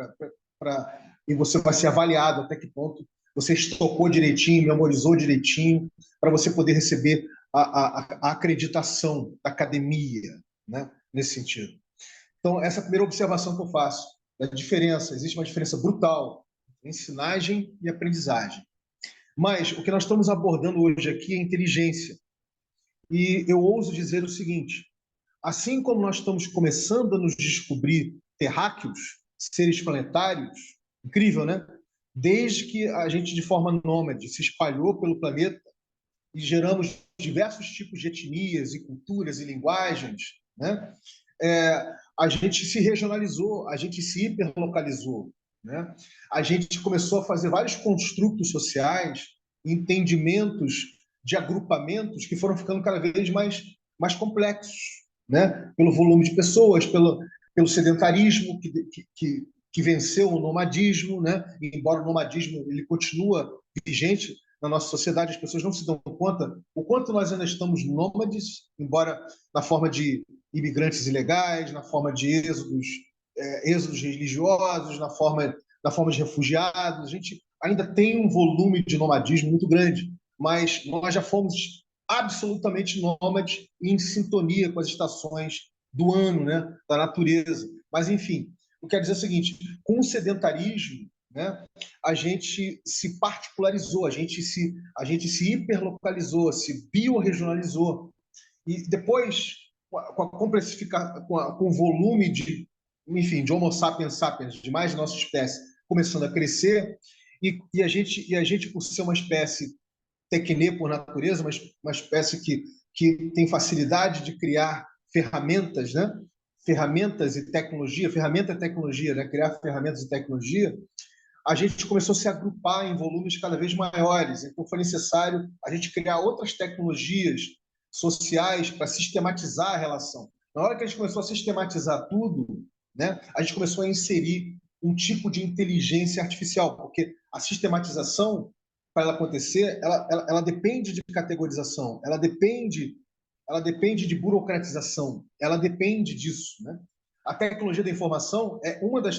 e você vai ser avaliado até que ponto você estocou direitinho, memorizou direitinho, para você poder receber a acreditação da academia, né? Nesse sentido. Então, essa é a primeira observação que eu faço, da diferença. Existe uma diferença brutal entre ensinagem e aprendizagem. Mas o que nós estamos abordando hoje aqui é inteligência. E eu ouso dizer o seguinte: assim como nós estamos começando a nos descobrir terráqueos, seres planetários, incrível, né? Desde que a gente, de forma nômade, se espalhou pelo planeta e geramos diversos tipos de etnias e culturas e linguagens, né? A gente se regionalizou, a gente se hiperlocalizou, né? A gente começou a fazer vários construtos sociais, entendimentos de agrupamentos que foram ficando cada vez mais complexos, né? Pelo volume de pessoas, pelo sedentarismo que venceu o nomadismo, né? Embora o nomadismo ele continua vigente na nossa sociedade, as pessoas não se dão conta o quanto nós ainda estamos nômades, embora na forma de imigrantes ilegais, na forma de êxodos religiosos, na forma de refugiados. A gente ainda tem um volume de nomadismo muito grande, mas nós já fomos absolutamente nômades e em sintonia com as estações do ano, né, da natureza. Mas, enfim, eu quero dizer o seguinte, com o sedentarismo, né, a gente se particularizou, a gente se hiperlocalizou, se biorregionalizou. E depois, com o volume de Homo sapiens sapiens, de mais de nossa espécie, começando a crescer, e a gente, por ser uma espécie tecnê por natureza, uma espécie que tem facilidade de criar ferramentas, né? Ferramentas e tecnologia, né? Criar ferramentas e tecnologia, a gente começou a se agrupar em volumes cada vez maiores. Então, foi necessário a gente criar outras tecnologias sociais para sistematizar a relação. Na hora que a gente começou a sistematizar tudo, né, a gente começou a inserir um tipo de inteligência artificial, porque a sistematização, para ela acontecer, ela depende de categorização, ela depende de burocratização, ela depende disso, né? A tecnologia da informação é uma das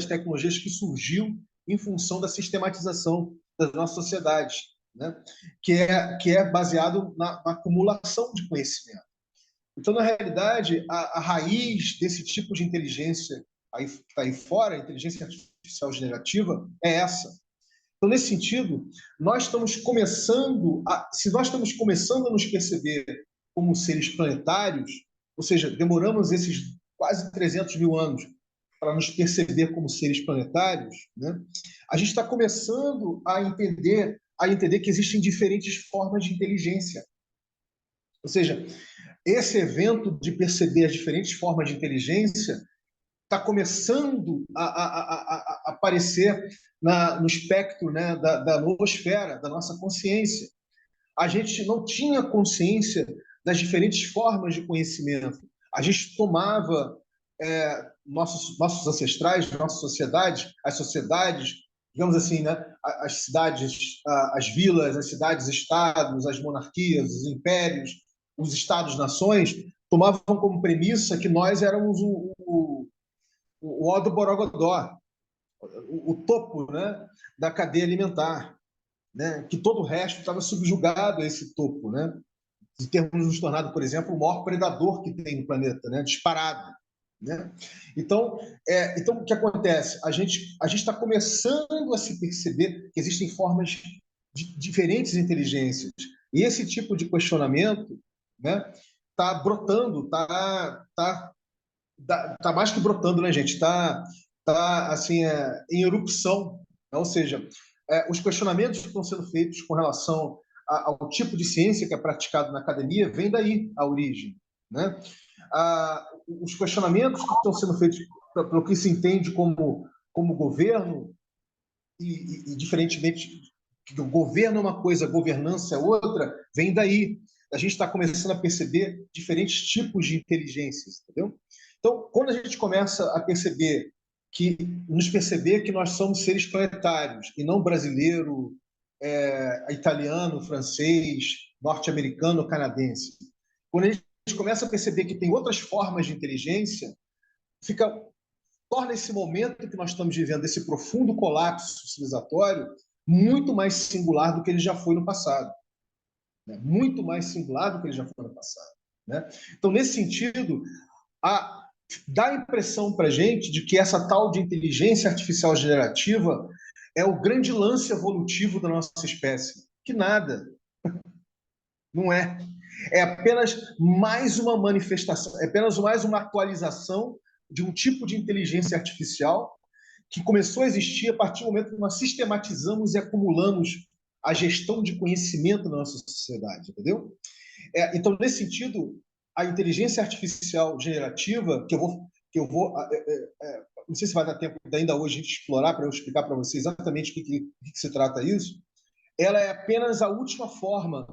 tecnologias que surgiu em função da sistematização das nossas sociedades, né? que é baseado na acumulação de conhecimento. Então, na realidade, a raiz desse tipo de inteligência que está aí fora, a inteligência artificial generativa, é essa. Então, nesse sentido, se nós estamos começando a nos perceber como seres planetários, ou seja, demoramos esses quase 300 mil anos para nos perceber como seres planetários, né? A gente está começando a entender que existem diferentes formas de inteligência. Ou seja, esse evento de perceber as diferentes formas de inteligência está começando a aparecer no espectro, né, da noosfera, da nossa consciência. A gente não tinha consciência das diferentes formas de conhecimento. A gente tomava nossos ancestrais, nossas sociedades, as sociedades, digamos assim, né, as cidades, as vilas, as cidades-estados, as monarquias, os impérios, os estados-nações, tomavam como premissa que nós éramos o Odo Borogodó, o topo, né, da cadeia alimentar, né, que todo o resto estava subjugado a esse topo, né, de termos nos tornado, por exemplo, o maior predador que tem no planeta, né, disparado, né? Então, o que acontece? A gente está começando a se perceber que existem formas de diferentes inteligências, e esse tipo de questionamento, né, está brotando, tá mais que brotando, né, gente? Tá assim, em erupção, né? Ou seja, os questionamentos que estão sendo feitos com relação ao tipo de ciência que é praticado na academia vem daí a origem, né? Os questionamentos que estão sendo feitos pelo que se entende como governo e diferentemente que o governo é uma coisa, a governança é outra, vem daí. A gente está começando a perceber diferentes tipos de inteligências, entendeu? Então, quando a gente começa a nos perceber que nós somos seres planetários e não brasileiro, italiano, francês, norte-americano, canadense. Quando a gente começa a perceber que tem outras formas de inteligência, torna esse momento que nós estamos vivendo, esse profundo colapso civilizatório, muito mais singular do que ele já foi no passado. Né? Muito mais singular do que ele já foi no passado. Né? Então, nesse sentido, dá a impressão para a gente de que essa tal de inteligência artificial generativa é o grande lance evolutivo da nossa espécie. Que nada. Não é. É apenas mais uma manifestação, é apenas mais uma atualização de um tipo de inteligência artificial que começou a existir a partir do momento que nós sistematizamos e acumulamos a gestão de conhecimento na nossa sociedade, entendeu? Então, nesse sentido, a inteligência artificial generativa, que eu vou não sei se vai dar tempo ainda hoje de explorar para eu explicar para vocês exatamente o que se trata isso, ela é apenas a última forma,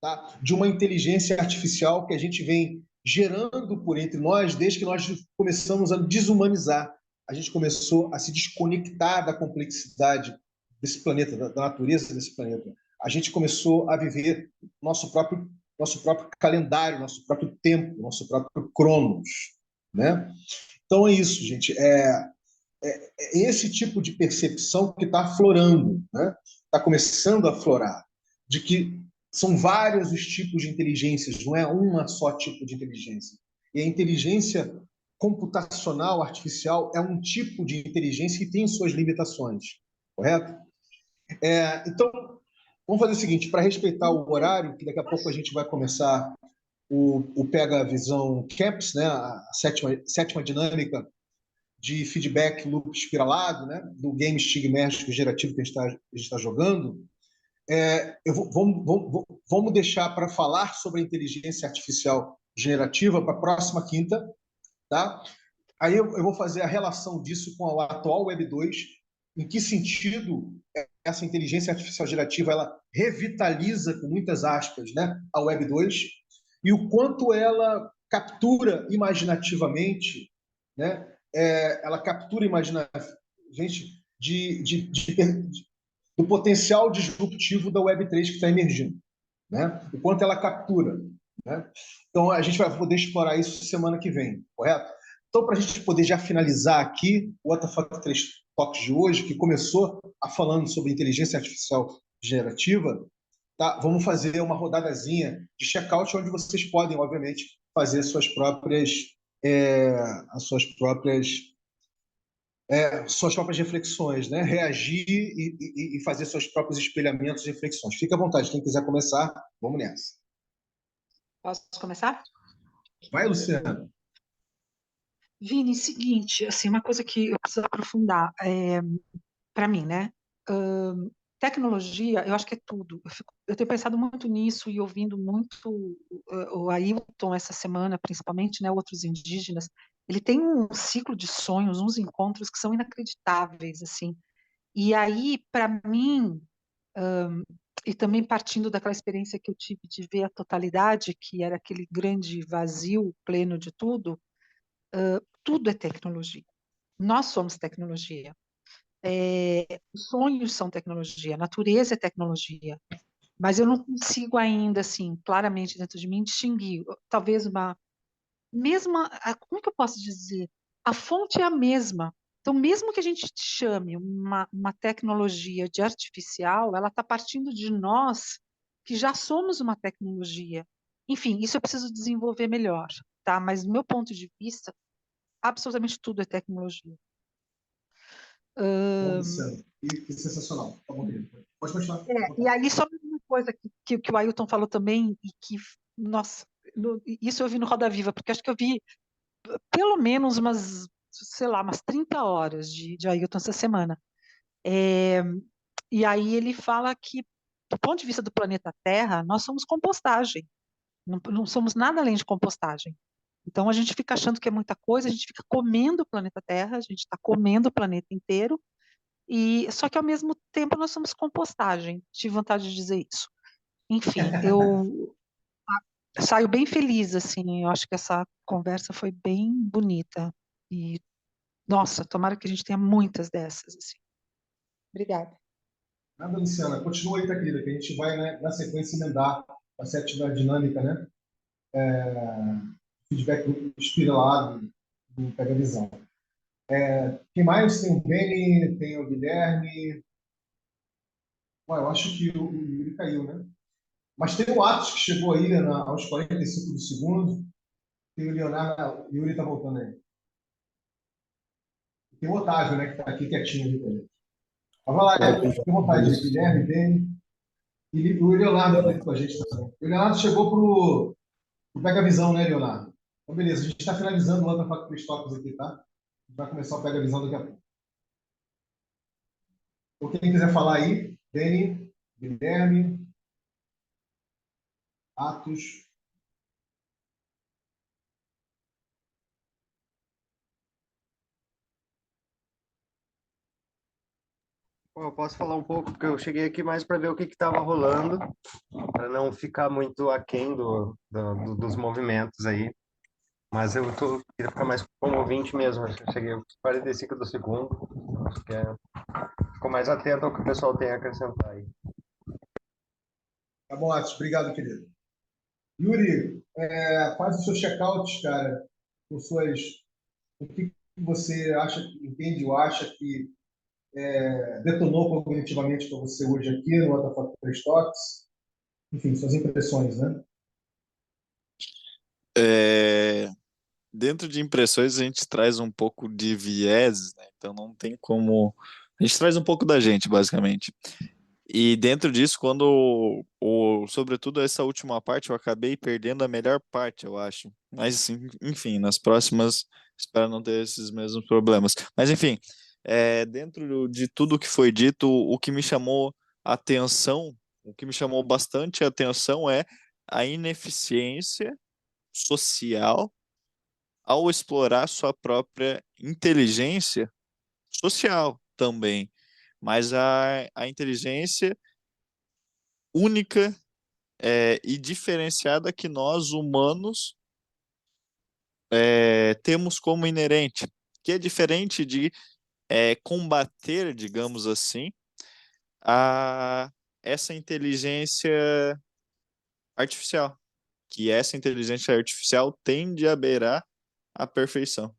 tá, de uma inteligência artificial que a gente vem gerando por entre nós desde que nós começamos a desumanizar. A gente começou a se desconectar da complexidade desse planeta, da natureza desse planeta. A gente começou a viver nosso próprio calendário, nosso próprio tempo, nosso próprio cronos, né? Então é isso, gente. É esse tipo de percepção que está aflorando, né? Está começando a aflorar, de que são vários os tipos de inteligências, não é uma só tipo de inteligência. E a inteligência computacional artificial é um tipo de inteligência que tem suas limitações, correto? Então, vamos fazer o seguinte, para respeitar o horário, que daqui a pouco a gente vai começar o Pega Visão Camps, né? A sétima dinâmica de feedback loop espiralado, né, do game estigmático gerativo que a gente está jogando, vamos deixar para falar sobre a inteligência artificial generativa para a próxima quinta, tá? Aí eu vou fazer a relação disso com a atual Web 2, em que sentido essa inteligência artificial gerativa ela revitaliza, com muitas aspas, né, a Web 2, e o quanto ela captura imaginativamente, né, ela captura imaginativamente do potencial disruptivo da Web 3 que está emergindo, né? O quanto ela captura, né? Então a gente vai poder explorar isso semana que vem, correto? Então, para a gente poder já finalizar aqui o WTF 3 Talks de hoje, que começou falando sobre inteligência artificial generativa, tá? Vamos fazer uma rodadazinha de checkout onde vocês podem, obviamente, fazer é, as suas próprias reflexões, né? Reagir e fazer seus próprios espelhamentos e reflexões. Fique à vontade, quem quiser começar, vamos nessa. Posso começar? Vai, Luciana. Vini, seguinte, assim, uma coisa que eu preciso aprofundar, para mim, né? Tecnologia, eu acho que é tudo. Eu tenho pensado muito nisso e ouvindo muito o Ailton essa semana, principalmente, né? Outros indígenas. Ele tem um ciclo de sonhos, uns encontros que são inacreditáveis, assim. E aí, para mim, e também partindo daquela experiência que eu tive de ver a totalidade, que era aquele grande vazio pleno de tudo, tudo é tecnologia. Nós somos tecnologia. Os sonhos são tecnologia, a natureza é tecnologia. Mas eu não consigo ainda, assim, claramente dentro de mim, distinguir. Talvez como que eu posso dizer? A fonte é a mesma. Então, mesmo que a gente chame uma tecnologia de artificial, ela está partindo de nós, que já somos uma tecnologia. Enfim, isso eu preciso desenvolver melhor, tá? Mas, do meu ponto de vista, absolutamente tudo é tecnologia. Bom, Luciana. E sensacional. Tá bom, querido. Pode continuar. E aí, só uma coisa que o Ailton falou também, e que, nossa, isso eu vi no Roda Viva, porque acho que eu vi pelo menos sei lá, umas 30 horas de Ailton essa semana. E aí ele fala que, do ponto de vista do planeta Terra, nós somos compostagem, não somos nada além de compostagem. Então a gente fica achando que é muita coisa, a gente fica comendo o planeta Terra, a gente está comendo o planeta inteiro, e só que ao mesmo tempo nós somos compostagem. Tive vontade de dizer isso. Enfim, eu saio bem feliz, assim, eu acho que essa conversa foi bem bonita. E, nossa, tomara que a gente tenha muitas dessas, assim. Obrigada. Nada, Luciana. Continua aí, tá, querida, que a gente vai, né, na sequência, emendar a sétima dinâmica, né? Feedback espiralado do Pega Visão. Quem mais? Tem o Beni, tem o Guilherme. Ué, eu acho que o Yuri caiu, né? Mas tem o Atos que chegou aí, né, aos 45 do segundo. Tem o Leonardo. O Yuri está voltando aí. Tem o Otávio, né, que está aqui quietinho ali também. Mas vai lá, fica à vontade. Guilherme, Beni. E o Leonardo está aqui com a gente também. O Leonardo chegou pro Pega Visão, né, Leonardo? Então, beleza. A gente está finalizando o Outra Faca 3 Toques aqui, tá? A gente vai começar o Pega Visão daqui a pouco. Então, quem quiser falar aí, Beni, Guilherme, Atos. Bom, eu posso falar um pouco, porque eu cheguei aqui mais para ver o que estava rolando, para não ficar muito aquém dos movimentos aí. Mas queria ficar mais como ouvinte mesmo. Acho que eu cheguei aos 45 do segundo. Acho que ficou mais atento ao que o pessoal tem a acrescentar aí. Tá bom, Atos. Obrigado, querido. Yuri, faz o seu check-out, cara, com suas, o que você acha, entende ou acha que detonou cognitivamente para você hoje aqui no WTF 3 Talks. Enfim, suas impressões, né? É, dentro de impressões a gente traz um pouco de viés, né? Então não tem como. A gente traz um pouco da gente, basicamente. E dentro disso, sobretudo essa última parte, eu acabei perdendo a melhor parte, eu acho. Mas, assim, enfim, nas próximas, espero não ter esses mesmos problemas. Mas, enfim, dentro de tudo que foi dito, o que me chamou atenção, o que me chamou bastante atenção é a ineficiência social ao explorar sua própria inteligência social também. Mas a inteligência única e diferenciada que nós, humanos, temos como inerente, que é diferente de combater, digamos assim, a essa inteligência artificial, que essa inteligência artificial tende a beirar a perfeição.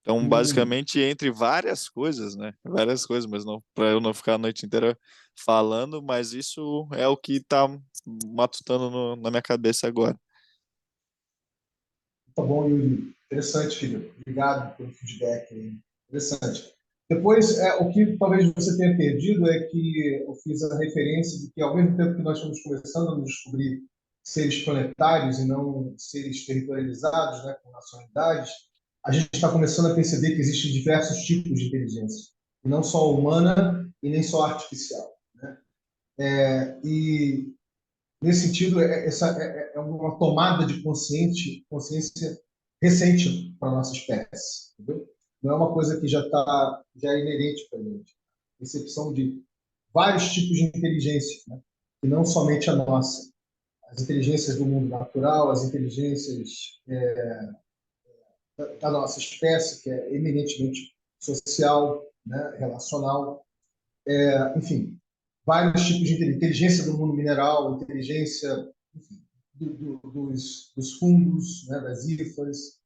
Então, basicamente, entre várias coisas, né? Várias coisas, mas não para eu não ficar a noite inteira falando, mas isso é o que está matutando na minha cabeça agora. Tá bom, Yuri. Interessante, filho. Obrigado pelo feedback aí. Interessante. Depois, o que talvez você tenha perdido é que eu fiz a referência de que, ao mesmo tempo que nós estamos começando a descobrir seres planetários e não seres territorializados, né, com nacionalidades, a gente está começando a perceber que existem diversos tipos de inteligência, e não só humana e nem só artificial, né? E nesse sentido, essa é uma tomada de consciência recente para a nossa espécie. Entendeu? Não é uma coisa que já é inerente para a gente. Percepção de vários tipos de inteligência, né? E não somente a nossa. As inteligências do mundo natural, as inteligências da nossa espécie, que é eminentemente social, né? Relacional, enfim, vários tipos de inteligência do mundo mineral, inteligência, enfim, dos fungos, né, das hifas,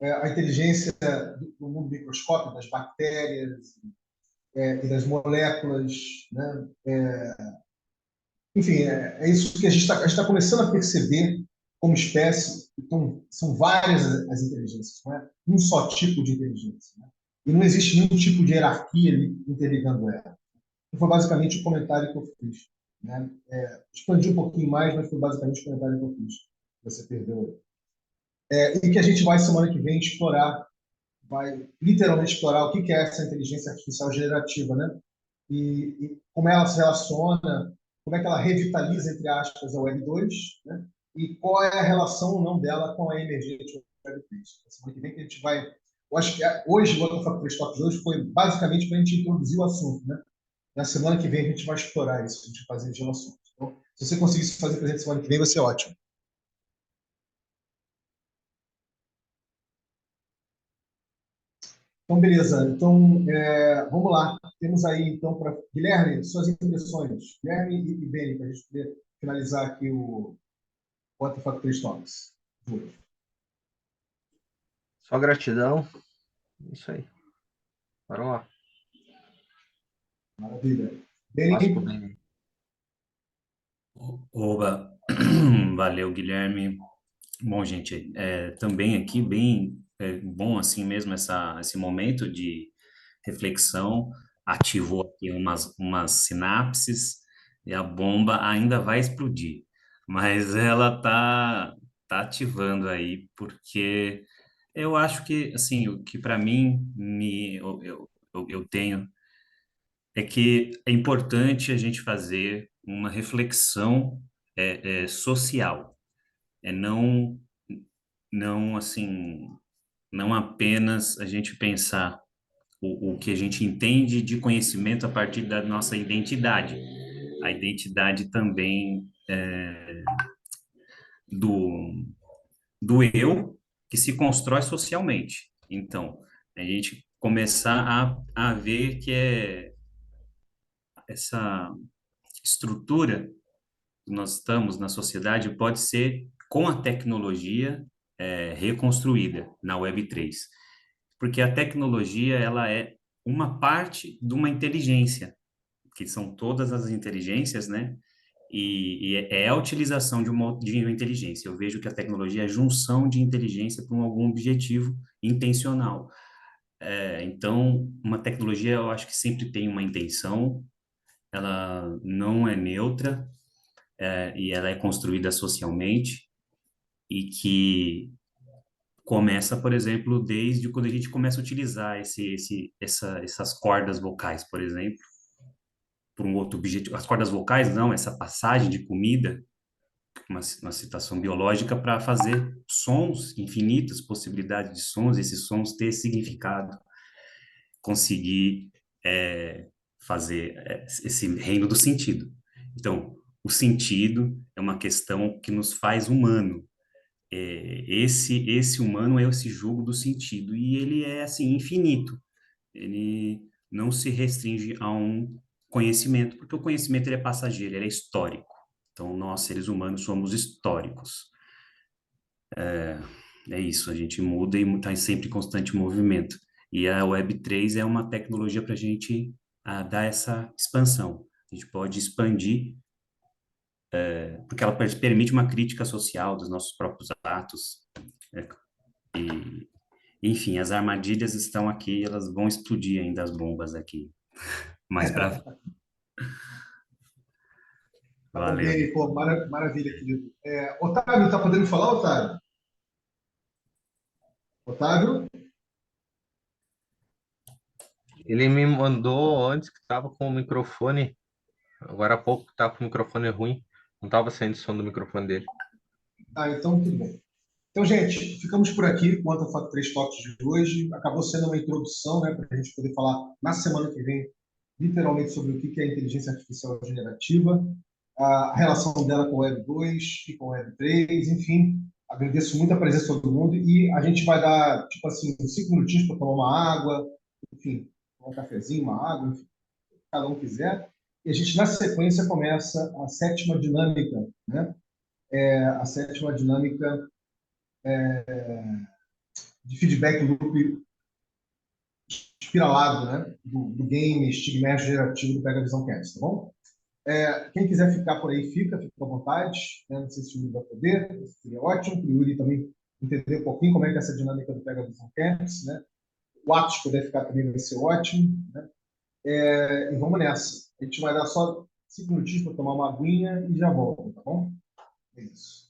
a inteligência do mundo microscópico, das bactérias e das moléculas, né? Enfim, é isso que a gente está começando a perceber como espécie. Então, são várias as inteligências, não é um só tipo de inteligência. Né? E não existe nenhum tipo de hierarquia ali interligando ela. Foi basicamente o comentário que eu fiz. Né? Expandi um pouquinho mais, mas foi basicamente o comentário que eu fiz. Você perdeu. E que a gente vai, semana que vem, vai literalmente explorar o que é essa inteligência artificial generativa, né? E como ela se relaciona, como é que ela revitaliza, entre aspas, a Web 2, né? E qual é a relação ou não dela com a emergente Web 3. Semana que vem que a gente vai... Eu acho que hoje, o Outro Fator Talk de hoje foi basicamente para a gente introduzir o assunto, né? Na semana que vem a gente vai explorar isso, a gente vai fazer as relações. Então, se você conseguisse fazer presente semana que vem, vai ser ótimo. Então, beleza. Então, vamos lá. Temos aí, então, para Guilherme, suas impressões. Guilherme e Beni, para a gente poder finalizar aqui o What the 3 Talks. Só gratidão. Isso aí. Bora lá. Maravilha. Passo pro Beni. Beni. Oba, valeu, Guilherme. Bom, gente, também aqui bem bom assim mesmo esse momento de reflexão, ativou aqui umas sinapses e a bomba ainda vai explodir, mas ela tá ativando aí porque eu acho que assim o que para mim eu tenho é que é importante a gente fazer uma reflexão social, é não assim não apenas a gente pensar o que a gente entende de conhecimento a partir da nossa identidade. A identidade também do, do eu que se constrói socialmente. Então, a gente começar a ver que essa estrutura que nós estamos na sociedade pode ser, com a tecnologia, reconstruída na Web3. Porque a tecnologia, ela é uma parte de uma inteligência, que são todas as inteligências, né? E é a utilização de uma inteligência. Eu vejo que a tecnologia é a junção de inteligência para algum objetivo intencional. Então, uma tecnologia, eu acho que sempre tem uma intenção, ela não é neutra, e ela é construída socialmente, e que começa, por exemplo, desde quando a gente começa a utilizar essas cordas vocais, por exemplo, por um outro objetivo. As cordas vocais, não, essa passagem de comida, uma citação biológica, para fazer sons, infinitas possibilidades de sons, esses sons ter significado, conseguir fazer esse reino do sentido. Então, o sentido é uma questão que nos faz humano. Esse humano é esse jogo do sentido, e ele é, assim, infinito. Ele não se restringe a um conhecimento, porque o conhecimento ele é passageiro, ele é histórico. Então, nós, seres humanos, somos históricos. É isso, a gente muda e está sempre em constante movimento. E a Web3 é uma tecnologia para a gente dar essa expansão. A gente pode expandir, porque ela permite uma crítica social dos nossos próprios atos. né? E, enfim, as armadilhas estão aqui, elas vão explodir ainda as bombas aqui. Mais para. Valeu, Ok, gente. pô, maravilha, querido. Otávio, tá podendo falar, Otávio? Otávio? Ele me mandou antes que estava com o microfone, agora há pouco que estava com o microfone ruim, não estava saindo som do microfone dele. Então tudo bem. Então, gente, ficamos por aqui com o Antofato 3 Toques de hoje. Acabou sendo uma introdução, né, para a gente poder falar na semana que vem, literalmente, sobre o que é a inteligência artificial generativa, a relação dela com o Web 2 e com o Web 3, enfim. Agradeço muito a presença de todo mundo e a gente vai dar, tipo assim, 5 minutinhos para tomar uma água, enfim, tomar um cafezinho, uma água, enfim, cada um quiser. E a gente, na sequência, começa a sétima dinâmica, né? A sétima dinâmica de feedback loop espiralado, né? Do game estigmático gerativo do Pega Visão Cast, tá bom? Quem quiser ficar por aí, fica à vontade. Né? Não sei se o Yuri vai poder, seria ótimo. Para o Yuri também entender um pouquinho como é que é essa dinâmica do Pega Visão Cast, né? O Atos puder ficar também vai ser ótimo. Né? E vamos nessa. A gente vai dar só 5 minutinhos para tomar uma aguinha e já volta, tá bom? É isso.